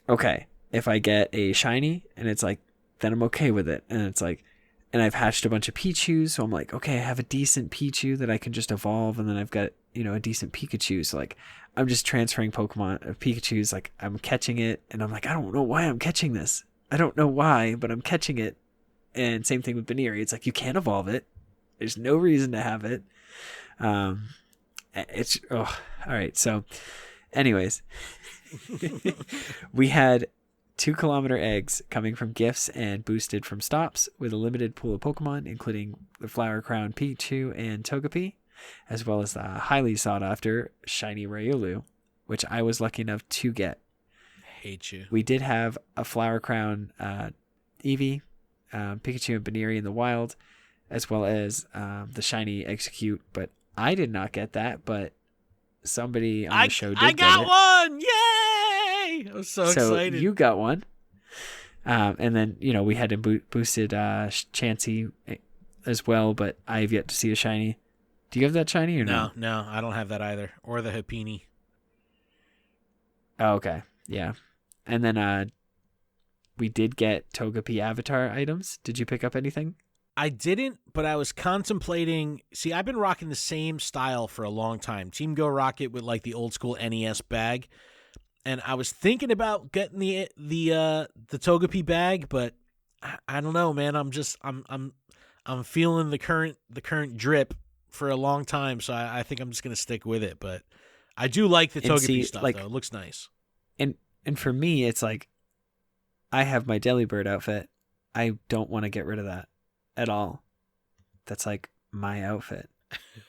okay, if I get a shiny and it's like, then I'm okay with it. And it's like, and I've hatched a bunch of Pichus, so I'm like, okay, I have a decent Pichu that I can just evolve, and then I've got, a decent Pikachu. So like, I'm just transferring Pikachu's, like I'm catching it, and I'm like, I don't know why I'm catching this. I don't know why, but I'm catching it. And same thing with Baneri. It's like, you can't evolve it. There's no reason to have it. All right. So anyways, we had 2-kilometer eggs coming from gifts and boosted from stops with a limited pool of Pokemon, including the Flower Crown Pichu and Togepi, as well as the highly sought after shiny Riolu, which I was lucky enough to get. I hate you. We did have a Flower Crown Eevee, Pikachu and Baneri in the wild, as well as the shiny Execute, but I did not get that, but somebody on the show did get it. I got one! Yay! I was so excited. So you got one. And then, we had a boosted Chansey as well, but I have yet to see a shiny. Do you have that shiny or no? No, I don't have that either. Or the Happiny. Oh, okay. Yeah. And then we did get Togepi avatar items. Did you pick up anything? I didn't, but I was contemplating. See, I've been rocking the same style for a long time. Team Go Rocket with like the old school NES bag, and I was thinking about getting the Togepi bag, but I don't know, man. I'm feeling the current drip for a long time, so I think I'm just gonna stick with it. But I do like the Togepi stuff, though. It looks nice. And for me, it's like I have my Delibird outfit. I don't want to get rid of that at all. That's like my outfit.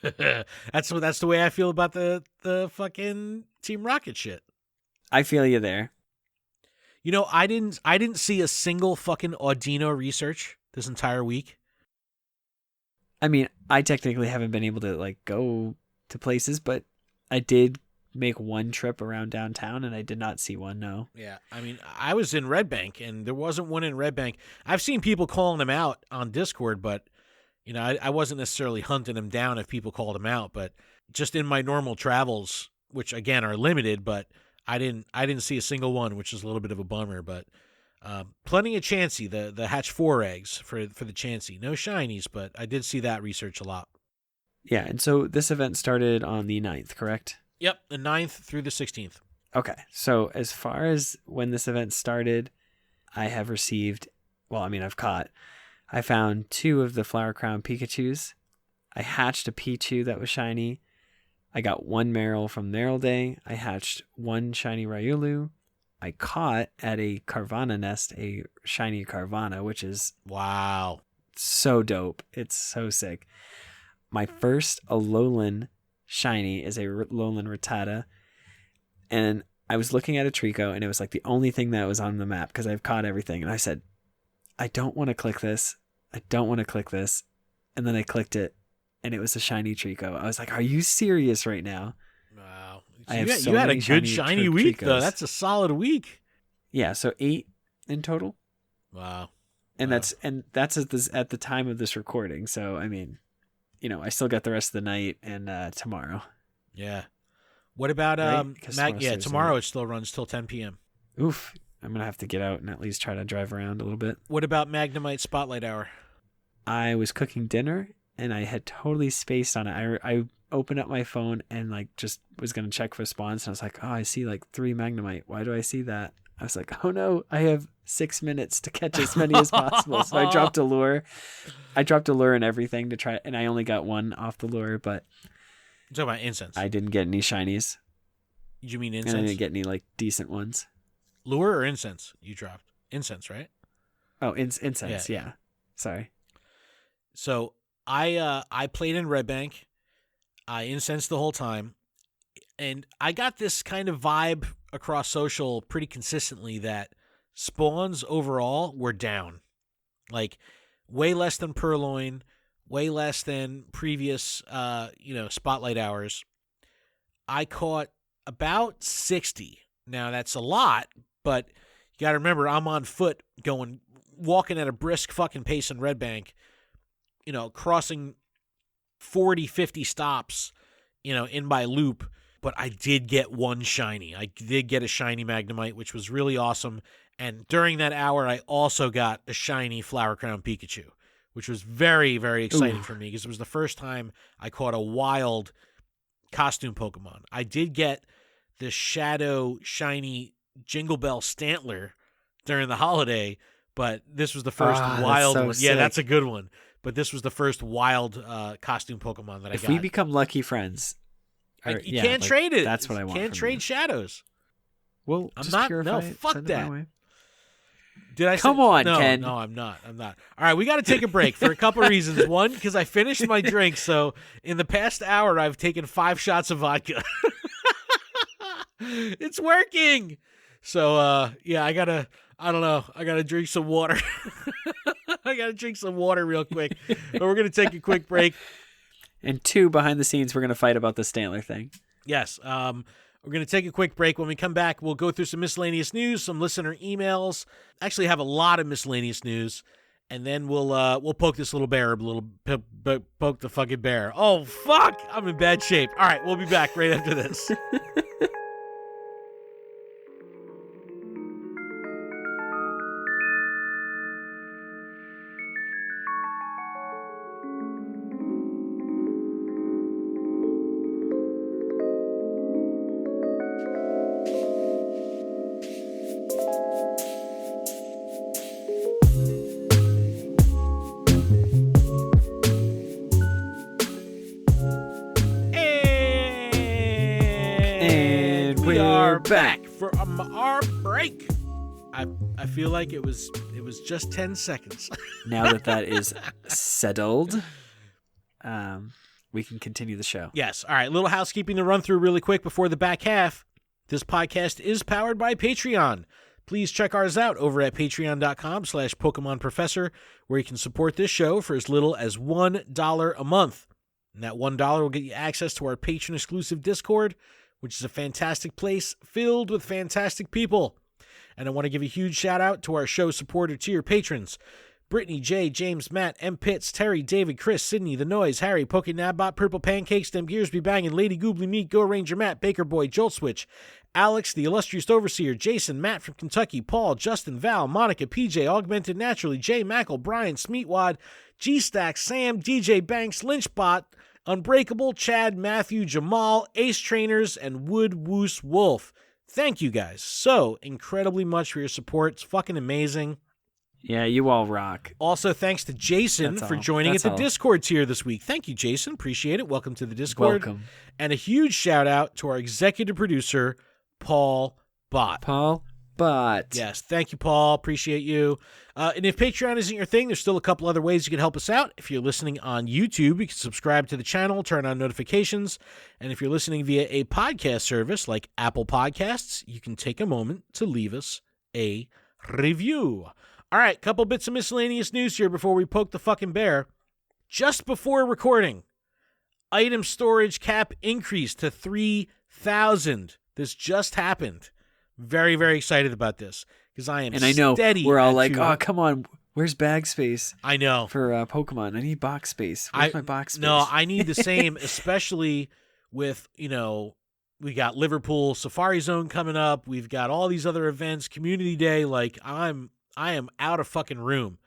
That's the way I feel about the fucking Team Rocket shit. I feel you there. I didn't see a single fucking Audino research this entire week. I mean, I technically haven't been able to like go to places, but I did make one trip around downtown, and I did not see one. No. Yeah, I mean, I was in Red Bank, and there wasn't one in Red Bank. I've seen people calling them out on Discord, but I wasn't necessarily hunting them down if people called them out. But just in my normal travels, which again are limited, but I didn't see a single one, which is a little bit of a bummer. But plenty of Chansey, the Hatch 4 eggs for the Chansey. No shinies, but I did see that research a lot. Yeah, and so this event started on the 9th, correct? Yep, the 9th through the 16th. Okay, so as far as when this event started, I have received, I found 2 of the Flower Crown Pikachus. I hatched a Pichu that was shiny. I got 1 Marill from Marill Day. I hatched 1 shiny Riolu. I caught at a Carvana nest a shiny Carvana, which is wow, so dope. It's so sick. My first Alolan shiny is a Alolan Rattata, and I was looking at a Trico, and it was like the only thing that was on the map because I've caught everything, and I said, I don't want to click this. I don't want to click this. And then I clicked it, and it was a shiny Trico. I was like, are you serious right now? Wow. So you had a many good shiny week, Tricos. though. That's a solid week. Yeah, so 8 in total. Wow. And that's at the time of this recording. So, I mean, I still got the rest of the night and tomorrow. Yeah. What about right? tomorrow it still runs till 10 p.m. Oof. I'm going to have to get out and at least try to drive around a little bit. What about Magnemite Spotlight Hour? I was cooking dinner and I had totally spaced on it. I opened up my phone and just was going to check for spawns, and I was like, oh, I see 3 Magnemite. Why do I see that? I was like, oh no, I have 6 minutes to catch as many as possible. So I dropped a lure. I dropped a lure and everything to try, and I only got 1 off the lure, but You're talking about Incense. I didn't get any shinies. Did you mean Incense? And I didn't get any decent ones. Lure or Incense you dropped? Incense, right? Oh, Incense, yeah. Sorry. So I played in Red Bank. I incensed the whole time. And I got this kind of vibe across social pretty consistently that spawns overall were down. Way less than Purloin, way less than previous spotlight hours. I caught about 60. Now that's a lot, but you got to remember I'm on foot walking at a brisk fucking pace in Red Bank, crossing 40, 50 stops, in my loop. But I did get 1 shiny. I did get a shiny Magnemite, which was really awesome. And during that hour, I also got a shiny Flower Crown Pikachu, which was very, very exciting for me because it was the first time I caught a wild costume Pokemon. I did get the Shadow shiny Jingle Bell Stantler during the holiday, but this was the first wild one. Sick. Yeah, that's a good one. But this was the first wild costume Pokemon that I got. If we become lucky friends... you can't trade it. That's what I want. You can't trade shadows. Well, I'm just not. purify No, it, fuck send it my that. way. Did I? Come on, no, Ken. No, I'm not. All right, we got to take a break for a couple of reasons. One, because I finished my drink. So in the past hour, I've taken 5 shots of vodka. It's working. So I gotta drink some water. I gotta drink some water real quick. But we're gonna take a quick break. And 2, behind the scenes, we're going to fight about the Stantler thing. Yes. We're going to take a quick break. When we come back, we'll go through some miscellaneous news, some listener emails. Actually have a lot of miscellaneous news. And then we'll poke this little bear poke the fucking bear. Oh, fuck. I'm in bad shape. All right. We'll be back right after this. Back for our break. I feel like it was just 10 seconds. Now that is settled, we can continue the show. Yes. All right. Little housekeeping to run through really quick before the back half. This podcast is powered by Patreon. Please check ours out over at patreon.com/Pokemon Professor, where you can support this show for as little as $1 a month. And that $1 will get you access to our patron exclusive Discord, which is a fantastic place filled with fantastic people. And I want to give a huge shout out to our show supporter tier patrons: Brittany, Jay, James, Matt, M. Pitts, Terry, David, Chris, Sydney, The Noise, Harry, Pokenabbot, Purple Pancakes, Them Gears Be Bangin', Lady Goobly Meat, Go Ranger Matt, Baker Boy, Jolt Switch, Alex, The Illustrious Overseer, Jason, Matt from Kentucky, Paul, Justin, Val, Monica, PJ, Augmented Naturally, Jay Mackle, Brian, Smeatwad, G-Stack, Sam, DJ Banks, Lynchbot, Unbreakable, Chad, Matthew, Jamal, Ace Trainers, and Wood Woos Wolf. Thank you guys so incredibly much for your support. It's fucking amazing. Yeah, you all rock. Also, thanks to Jason for joining at the Discord tier this week. Thank you, Jason. Appreciate it. Welcome to the Discord. Welcome. And a huge shout out to our executive producer, Paul Bott. Paul Bott. Yes, thank you, Paul. Appreciate you. And if Patreon isn't your thing, there's still a couple other ways you can help us out. If you're listening on YouTube, you can subscribe to the channel, turn on notifications. And if you're listening via a podcast service like Apple Podcasts, you can take a moment to leave us a review. All right, couple bits of miscellaneous news here before we poke the fucking bear. Just before recording, item storage cap increased to 3,000. This just happened. Very, very excited about this because I am steady. And I know we're all like, 200. oh, come on. Where's bag space? I know. For Pokemon. I need box space. Where's my box space? No, I need the same, especially with, we got Liverpool Safari Zone coming up. We've got all these other events, Community Day. Like, I am out of fucking room.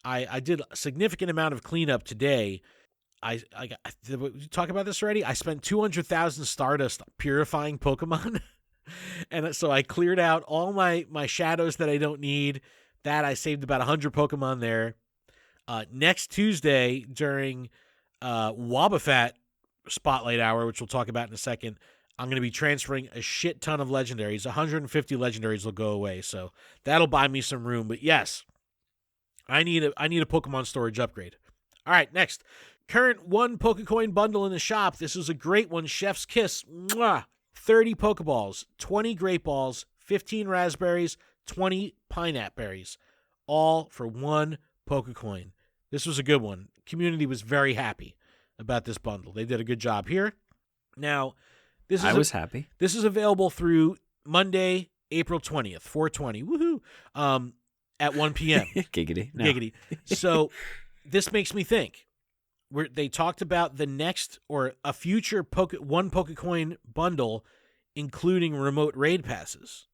I did a significant amount of cleanup today. Did we talk about this already? I spent 200,000 Stardust purifying Pokemon. And so I cleared out all my shadows that I don't need. That I saved about 100 Pokemon there. Next Tuesday during Wobbuffet Spotlight Hour, which we'll talk about in a second, I'm going to be transferring a shit ton of legendaries. 150 legendaries will go away, so that'll buy me some room. But yes, I need a Pokemon storage upgrade. All right, next. Current 1 Pokecoin bundle in the shop. This is a great one. Chef's Kiss. Mwah! 30 Pokeballs, 20 Great Balls, 15 Raspberries, 20 Pineapple Berries, all for 1 Pokecoin. This was a good one. Community was very happy about this bundle. They did a good job here. Now, I was happy. This is available through Monday, April 20th, 420. Woohoo! At 1 p.m. Giggity. No. Giggity. So this makes me think. They talked about the next or a future 1 Pokecoin bundle, including remote raid passes.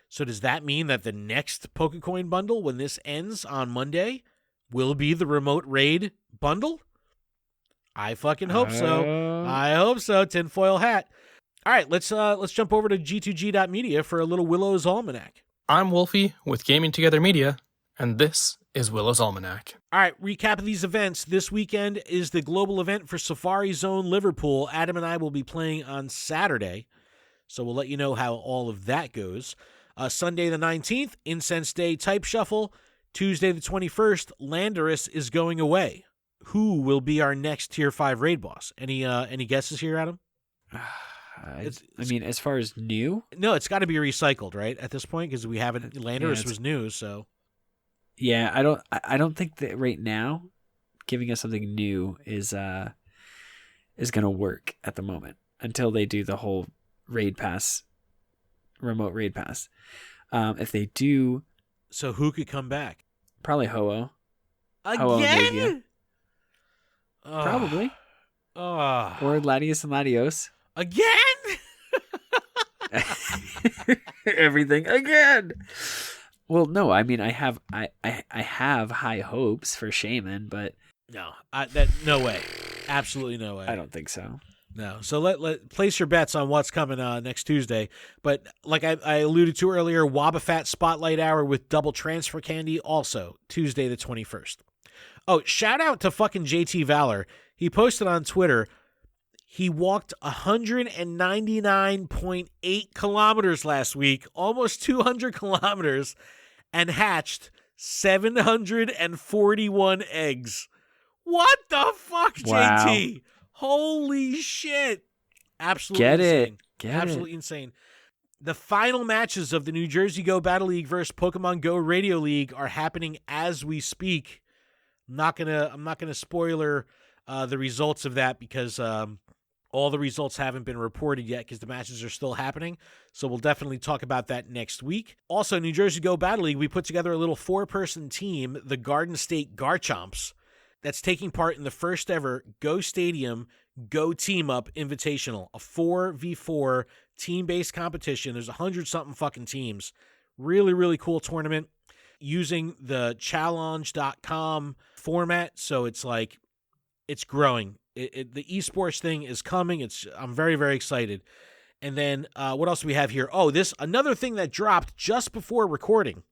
So does that mean that the next Pokecoin bundle, when this ends on Monday, will be the remote raid bundle? I fucking hope so. I hope so. Tinfoil hat. All right, let's jump over to G2G.media for a little Willow's Almanac. I'm Wolfie with Gaming Together Media, and this is Willow's Almanac. All right, recap of these events. This weekend is the global event for Safari Zone Liverpool. Adam and I will be playing on Saturday, so we'll let you know how all of that goes. Sunday the 19th, Incense Day Type Shuffle. Tuesday the 21st, Landorus is going away. Who will be our next Tier 5 raid boss? Any guesses here, Adam? I mean, as far as new? No, it's got to be recycled, right, at this point, because we haven't. Landorus was new, so. Yeah, I don't think that right now giving us something new is gonna work at the moment until they do the whole raid pass, remote raid pass. If they do, so who could come back? Probably Ho-Oh. Again? Probably. Or Latios and Latios. Again? Everything again. Well, no, I mean I have high hopes for Shaman, but no way, absolutely no way. I don't think so. No, so let place your bets on what's coming next Tuesday. But like I alluded to earlier, Wobbuffet Spotlight Hour with double transfer candy also Tuesday the 21st. Oh, shout out to fucking JT Valor. He posted on Twitter. He walked 199.8 kilometers last week, almost 200 kilometers, and hatched 741 eggs. What the fuck, wow. JT? Holy shit. Absolutely Get insane. it. Absolutely insane. The final matches of the New Jersey Go Battle League versus Pokemon Go Radio League are happening as we speak. I'm not gonna spoiler the results of that because All the results haven't been reported yet because the matches are still happening. So we'll definitely talk about that next week. Also, New Jersey Go Battle League, we put together a little 4-person team, the Garden State Garchomps, that's taking part in the first ever Go Stadium Go Team Up Invitational, a 4v4 team-based competition. There's 100-something fucking teams. Really, really cool tournament using the challenge.com format. So it's like, it's growing. The esports thing is coming. I'm very, very excited. And then what else do we have here? Oh, another thing that dropped just before recording.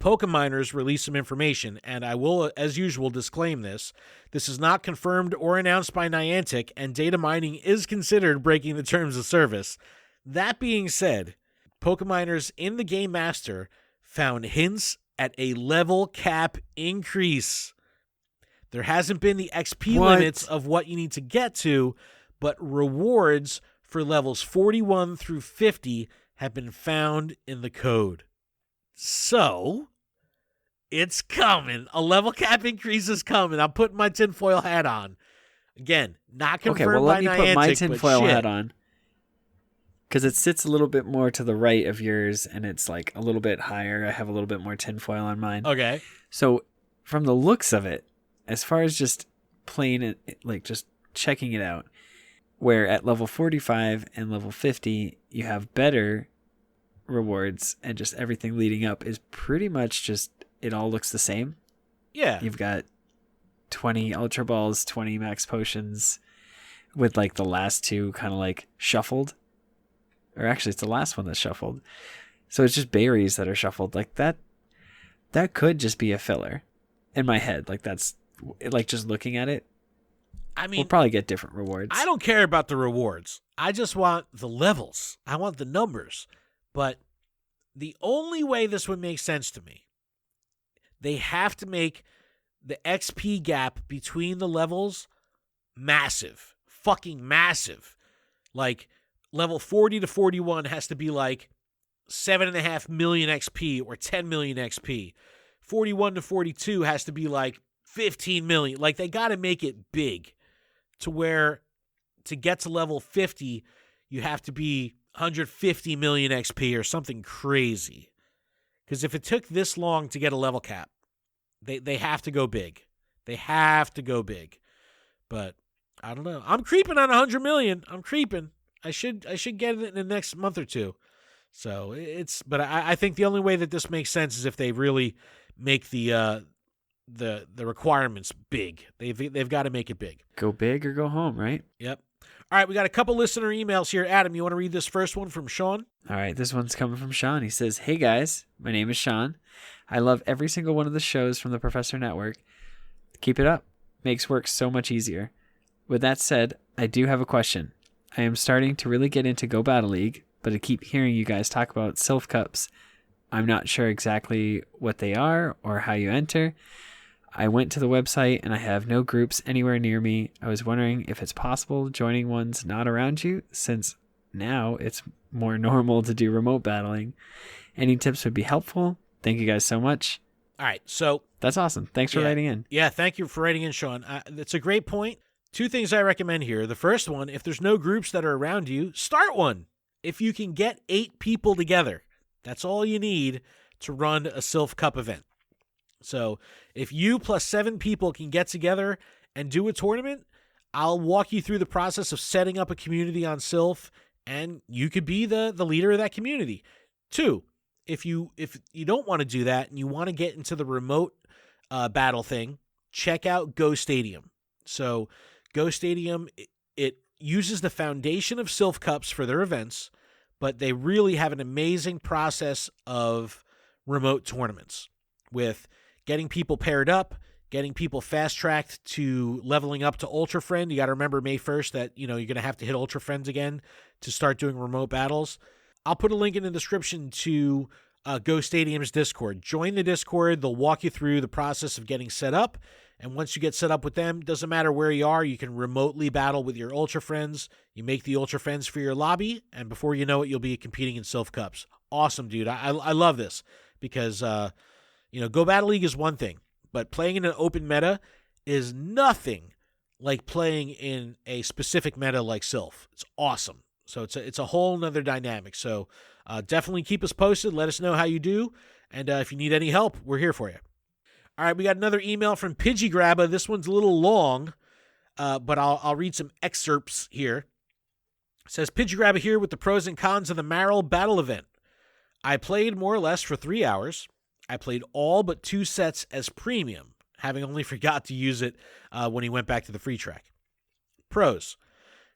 Pokeminers released some information, and I will, as usual, disclaim this. This is not confirmed or announced by Niantic, and data mining is considered breaking the terms of service. That being said, Pokeminers in the Game Master found hints at a level cap increase. There hasn't been the XP limits of what you need to get to, but rewards for levels 41 through 50 have been found in the code. So, it's coming. A level cap increase is coming. I'm putting my tinfoil hat on. Again, not confirmed by Niantic. Okay, well, let me put my tinfoil hat on. Because it sits a little bit more to the right of yours, and it's like a little bit higher. I have a little bit more tinfoil on mine. Okay. So, from the looks of it, as far as just playing it, like just checking it out, where at level 45 and level 50, you have better rewards, and just everything leading up is pretty much just, it all looks the same. Yeah. You've got 20 Ultra Balls, 20 Max Potions, with like the last two kind of like shuffled. Or actually, it's the last one that's shuffled. So it's just berries that are shuffled. Like that could just be a filler in my head. Like that's, like just looking at it, I mean, we'll probably get different rewards. I don't care about the rewards. I just want the levels. I want the numbers. But the only way this would make sense to me, they have to make the XP gap between the levels massive. Fucking massive. Like, level 40 to 41 has to be like 7.5 million XP or 10 million XP. 41 to 42 has to be like 15 million. Like, they got to make it big to where to get to level 50, you have to be 150 million XP or something crazy. Because if it took this long to get a level cap, they have to go big. They have to go big. But I don't know. I'm creeping on 100 million. I'm creeping. I should get it in the next month or two. So but I think the only way that this makes sense is if they really make the requirements big. They've got to make it big. Go big or go home, right? Yep. All right, we got a couple listener emails here. Adam, you want to read this first one from Sean? All right, this one's coming from Sean. He says, "Hey guys, my name is Sean. I love every single one of the shows from the Professor Network. Keep it up. Makes work so much easier. With that said, I do have a question. I am starting to really get into Go Battle League, but I keep hearing you guys talk about Sylph Cups. I'm not sure exactly what they are or how you enter. I went to the website and I have no groups anywhere near me. I was wondering if it's possible joining ones not around you, since now it's more normal to do remote battling. Any tips would be helpful. Thank you guys so much." All right, so that's awesome. Thanks for writing in. Yeah, thank you for writing in, Sean. That's a great point. 2 things I recommend here. The first one, if there's no groups that are around you, start one. If you can get 8 people together, that's all you need to run a Sylph Cup event. So if you plus 7 people can get together and do a tournament, I'll walk you through the process of setting up a community on Sylph, and you could be the leader of that community. 2, if you don't want to do that and you want to get into the remote battle thing, check out Go Stadium. So Go Stadium, it uses the foundation of Sylph Cups for their events, but they really have an amazing process of remote tournaments with getting people paired up, getting people fast-tracked to leveling up to Ultra Friend. You got to remember May 1st that, you're going to have to hit Ultra Friends again to start doing remote battles. I'll put a link in the description to Go Stadium's Discord. Join the Discord. They'll walk you through the process of getting set up. And once you get set up with them, doesn't matter where you are, you can remotely battle with your Ultra Friends. You make the Ultra Friends for your lobby, and before you know it, you'll be competing in Sylph Cups. Awesome, dude. I love this because, Go Battle League is one thing, but playing in an open meta is nothing like playing in a specific meta like Sylph. It's awesome. So it's a whole nother dynamic. So definitely keep us posted. Let us know how you do. And if you need any help, we're here for you. All right, we got another email from Pidgey Grabba. This one's a little long, but I'll read some excerpts here. It says, Pidgey Grabba here with the pros and cons of the Marill battle event. I played more or less for 3 hours. I played all but 2 sets as premium, having only forgot to use it when he went back to the free track. Pros.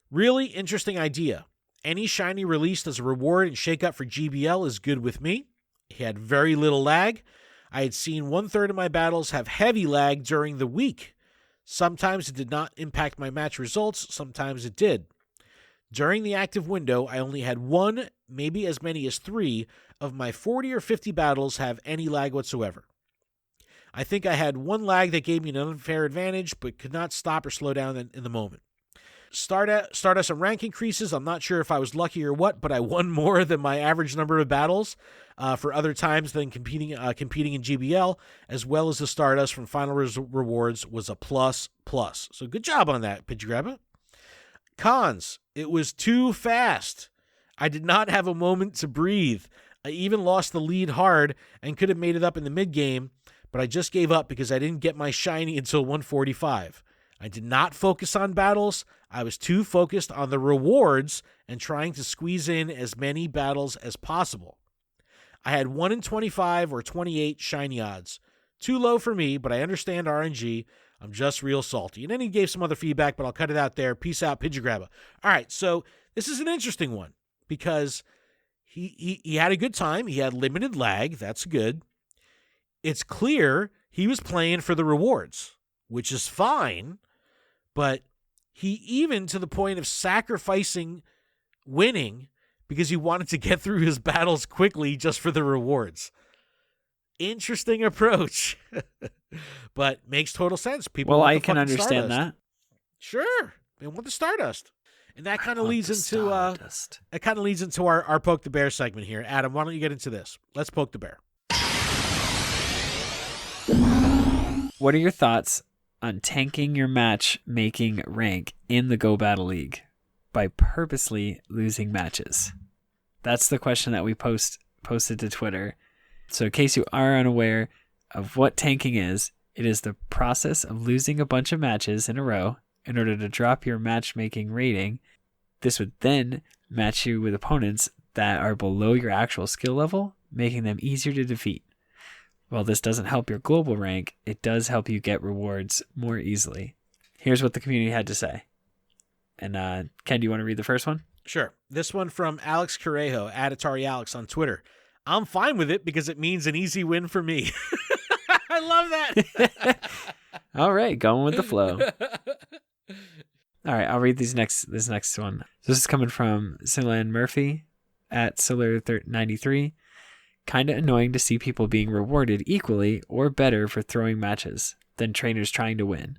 Really interesting idea. Any shiny released as a reward and shake-up for GBL is good with me. He had very little lag. I had seen 1/3 of my battles have heavy lag during the week. Sometimes it did not impact my match results. Sometimes it did. During the active window, I only had 1, maybe as many as 3, of my 40 or 50 battles have any lag whatsoever. I think I had 1 lag that gave me an unfair advantage, but could not stop or slow down in the moment. Start us some rank increases. I'm not sure if I was lucky or what, but I won more than my average number of battles for other times than competing in GBL, as well as the Stardust from Final Rewards was a plus. So good job on that, Pidgey Grabba. Cons. It was too fast. I did not have a moment to breathe. I even lost the lead hard and could have made it up in the mid-game, but I just gave up because I didn't get my shiny until 145. I did not focus on battles. I was too focused on the rewards and trying to squeeze in as many battles as possible. I had 1 in 25 or 28 shiny odds. Too low for me, but I understand RNG. I'm just real salty. And then he gave some other feedback, but I'll cut it out there. Peace out, Pidgey Grabba. All right, so this is an interesting one because he had a good time. He had limited lag. That's good. It's clear he was playing for the rewards, which is fine, but he even to the point of sacrificing winning because he wanted to get through his battles quickly just for the rewards. Interesting approach, but makes total sense. People Well, want I the can fucking understand Stardust. that. Sure, they want the Stardust, and that kind of leads into Stardust. that kind of leads into our Poke the Bear segment here. Adam, why don't you get into this? Let's poke the bear. What are your thoughts on tanking your matchmaking rank in the Go Battle League by purposely losing matches? That's the question that we posted to Twitter. So in case you are unaware of what tanking is, it is the process of losing a bunch of matches in a row in order to drop your matchmaking rating. This would then match you with opponents that are below your actual skill level, making them easier to defeat. While this doesn't help your global rank, it does help you get rewards more easily. Here's what the community had to say. And Ken, do you want to read the first one? Sure. This one from Alex Correjo, at AtariAlex on Twitter. I'm fine with it because it means an easy win for me. I love that. All right, going with the flow. All right, I'll read this next one. This is coming from Silan Murphy at Siller93. Kind of annoying to see people being rewarded equally or better for throwing matches than trainers trying to win.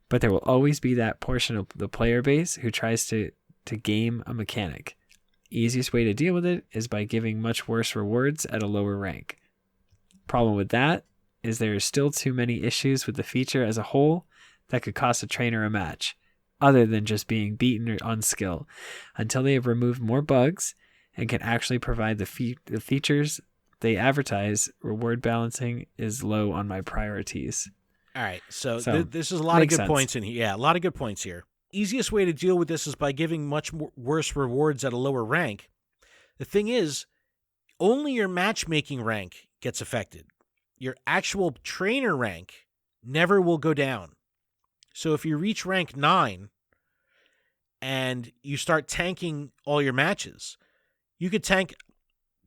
But there will always be that portion of the player base who tries to game a mechanic. Easiest way to deal with it is by giving much worse rewards at a lower rank. Problem with that is there are still too many issues with the feature as a whole that could cost a trainer a match, other than just being beaten on skill, until they have removed more bugs and can actually provide the features they advertise. Reward balancing is low on my priorities. All right, so this is a lot of good points in here. Yeah, a lot of good points here. Easiest way to deal with this is by giving much worse rewards at a lower rank. The thing is, only your matchmaking rank gets affected. Your actual trainer rank never will go down. So if you reach rank 9 and you start tanking all your matches, you could tank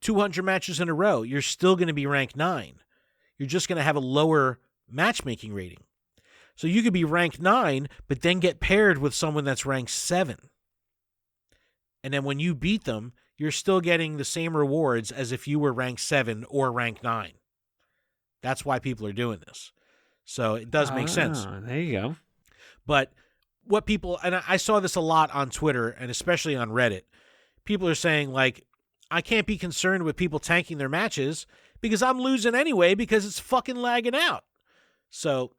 200 matches in a row. You're still going to be rank 9. You're just going to have a lower matchmaking rating. So you could be rank 9, but then get paired with someone that's rank 7. And then when you beat them, you're still getting the same rewards as if you were rank 7 or rank 9. That's why people are doing this. So it does make sense. There you go. But what people, and I saw this a lot on Twitter and especially on Reddit, people are saying, like, I can't be concerned with people tanking their matches because I'm losing anyway because it's fucking lagging out. So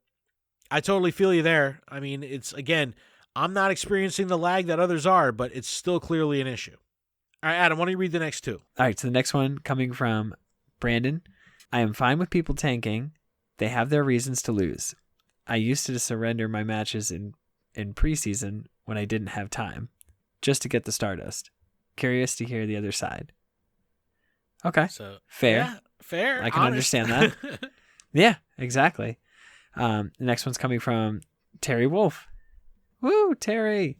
I totally feel you there. I mean, it's, again, I'm not experiencing the lag that others are, but it's still clearly an issue. All right, Adam, why don't you read the next two? All right, so the next one coming from Brandon. I am fine with people tanking. They have their reasons to lose. I used to surrender my matches in preseason when I didn't have time, just to get the Stardust. Curious to hear the other side. Okay, So fair. Yeah, fair. I can honest. understand that. Yeah, exactly. The next one's coming from Terry Wolf. Woo, Terry.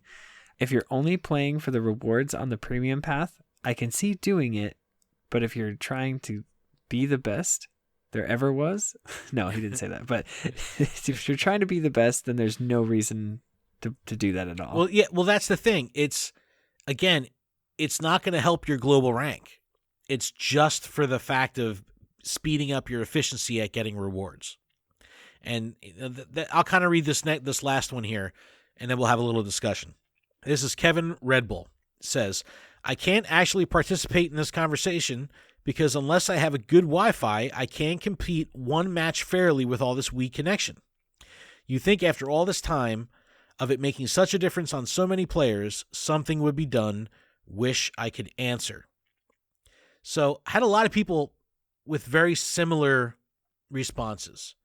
If you're only playing for the rewards on the premium path, I can see doing it, but if you're trying to be the best there ever was, no, he didn't say that, but if you're trying to be the best, then there's no reason to do that at all. Well, yeah, well, that's the thing. It's, again, it's not going to help your global rank. It's just for the fact of speeding up your efficiency at getting rewards. And I'll kind of read this last one here, and then we'll have a little discussion. This is Kevin Red Bull. Says, I can't actually participate in this conversation because unless I have a good Wi-Fi, I can't compete one match fairly with all this weak connection. You think after all this time of it making such a difference on so many players, something would be done. Wish I could answer. So I had a lot of people with very similar responses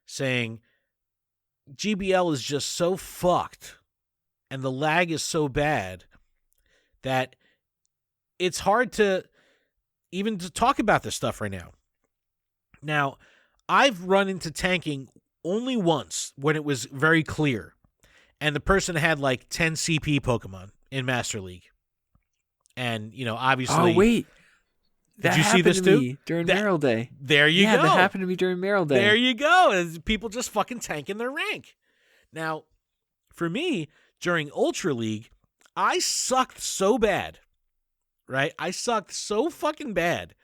saying GBL is just so fucked and the lag is so bad that it's hard to even to talk about this stuff right now. Now, I've run into tanking only once when it was very clear, and the person had like 10 CP Pokemon in Master League. And, obviously... Oh, wait. Did you see this too? During Merrill Day. There you go. Yeah, that happened to me during Merrill Day. There you go. People just fucking tanking their rank. Now, for me, during Ultra League, I sucked so bad, right? I sucked so fucking bad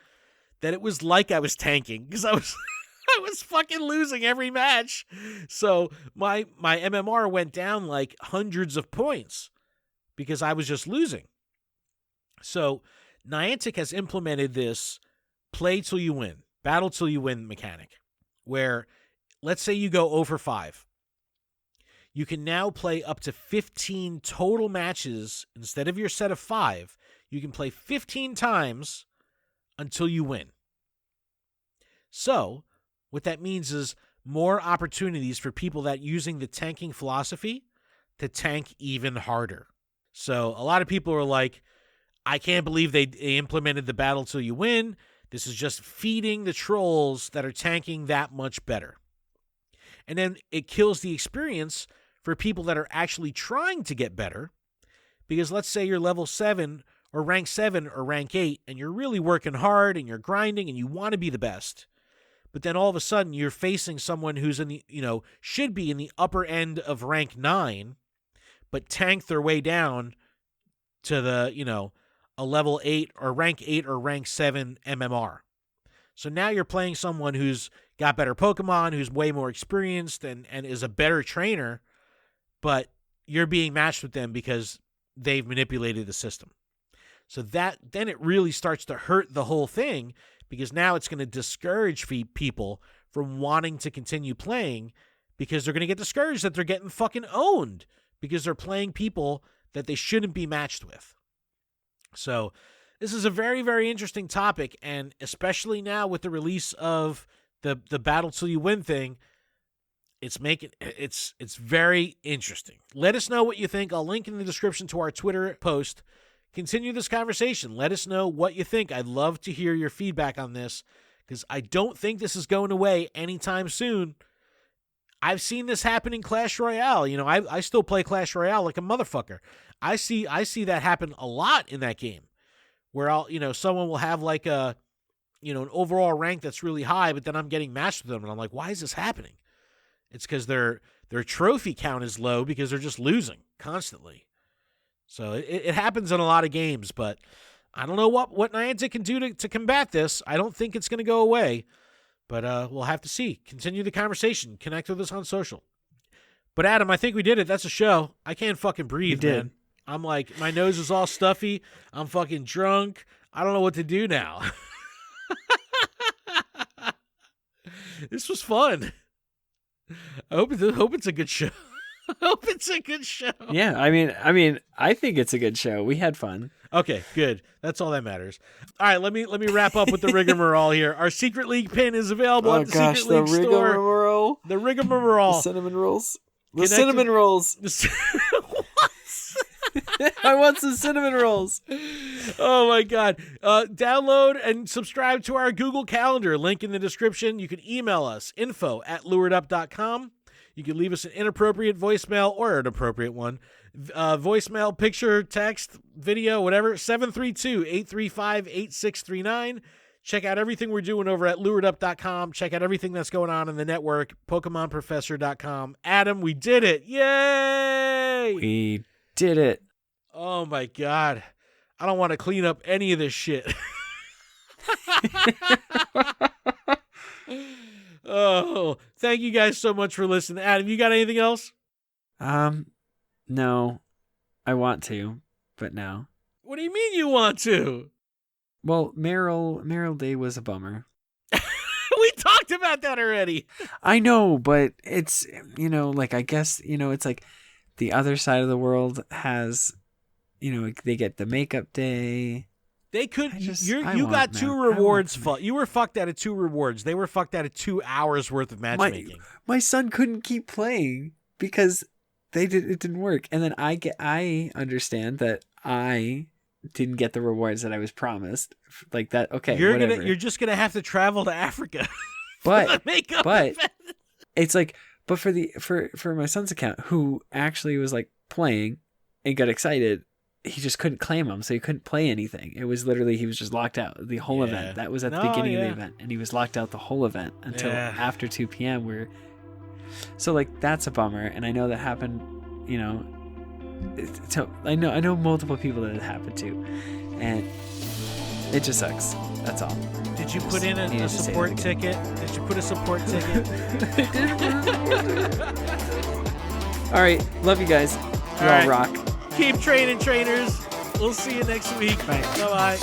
that it was like I was tanking because I was fucking losing every match. So my MMR went down like hundreds of points because I was just losing. So Niantic has implemented this play till you win, battle till you win mechanic, where let's say you go 0-5. You can now play up to 15 total matches instead of your set of 5. You can play 15 times until you win. So what that means is more opportunities for people that using the tanking philosophy to tank even harder. So a lot of people are like, I can't believe they implemented the battle till you win. This is just feeding the trolls that are tanking that much better. And then it kills the experience for people that are actually trying to get better. Because let's say you're level 7 or rank 7 or rank 8 and you're really working hard and you're grinding and you want to be the best. But then all of a sudden you're facing someone who's in the, should be in the upper end of rank 9, but tanked their way down to the, a level 8 or rank 8 or rank 7 MMR. So now you're playing someone who's got better Pokemon, who's way more experienced and is a better trainer, but you're being matched with them because they've manipulated the system. So then it really starts to hurt the whole thing because now it's going to discourage people from wanting to continue playing because they're going to get discouraged that they're getting fucking owned because they're playing people that they shouldn't be matched with. So this is a very, very interesting topic, and especially now with the release of the battle till you win thing, it's very interesting. Let us know what you think. I'll link in the description to our Twitter post. Continue this conversation. Let us know what you think. I'd love to hear your feedback on this because I don't think this is going away anytime soon. I've seen this happen in Clash Royale. I still play Clash Royale like a motherfucker. I see that happen a lot in that game where someone will have like an overall rank that's really high, but then I'm getting matched with them and I'm like, why is this happening? It's because their trophy count is low because they're just losing constantly. So it happens in a lot of games, but I don't know what Niantic can do to combat this. I don't think it's going to go away, but we'll have to see. Continue the conversation. Connect with us on social. But Adam, I think we did it. That's a show. I can't fucking breathe, man. I'm like, my nose is all stuffy. I'm fucking drunk. I don't know what to do now. This was fun. I hope it's a good show. I hope it's a good show. Yeah, I mean, I think it's a good show. We had fun. Okay, good. That's all that matters. All right, let me wrap up with the rigmarole here. Our Secret League pin is available at the Secret League store. Rigmarole. The rigmarole. The cinnamon rolls. The Connected- cinnamon rolls. What? I want some cinnamon rolls. Oh my God. Download and subscribe to our Google Calendar. Link in the description. You can email us, info@luredup.com. You can leave us an inappropriate voicemail or an appropriate one. Voicemail, picture, text, video, whatever. 732-835-8639. Check out everything we're doing over at luredup.com. Check out everything that's going on in the network. PokemonProfessor.com. Adam, we did it. Yay! We did it. Oh my God. I don't want to clean up any of this shit. Oh, thank you guys so much for listening. Adam, you got anything else? No. I want to, but no. What do you mean you want to? Well, Meryl Day was a bummer. We talked about that already. I know, but it's, like, I guess, it's like the other side of the world has, they get the makeup day. They could. You got two rewards. You were fucked out of 2 rewards. They were fucked out of 2 hours worth of matchmaking. My son couldn't keep playing because it didn't work. And then I understand that I didn't get the rewards that I was promised. Like that. Okay, you're just gonna have to travel to Africa. But it's like, but for my son's account, who actually was like playing and got excited. He just couldn't claim them, so he couldn't play anything. It was literally, he was just locked out the whole event. That was at the beginning of the event, and he was locked out the whole event until after 2 p.m. So like, that's a bummer, and I know that happened, so I know multiple people that it happened to, and it just sucks. That's all. Did you put in a support ticket? Did you put a support ticket? All right, love you guys. You all rock. Keep training, trainers. We'll see you next week. Bye. Bye-bye.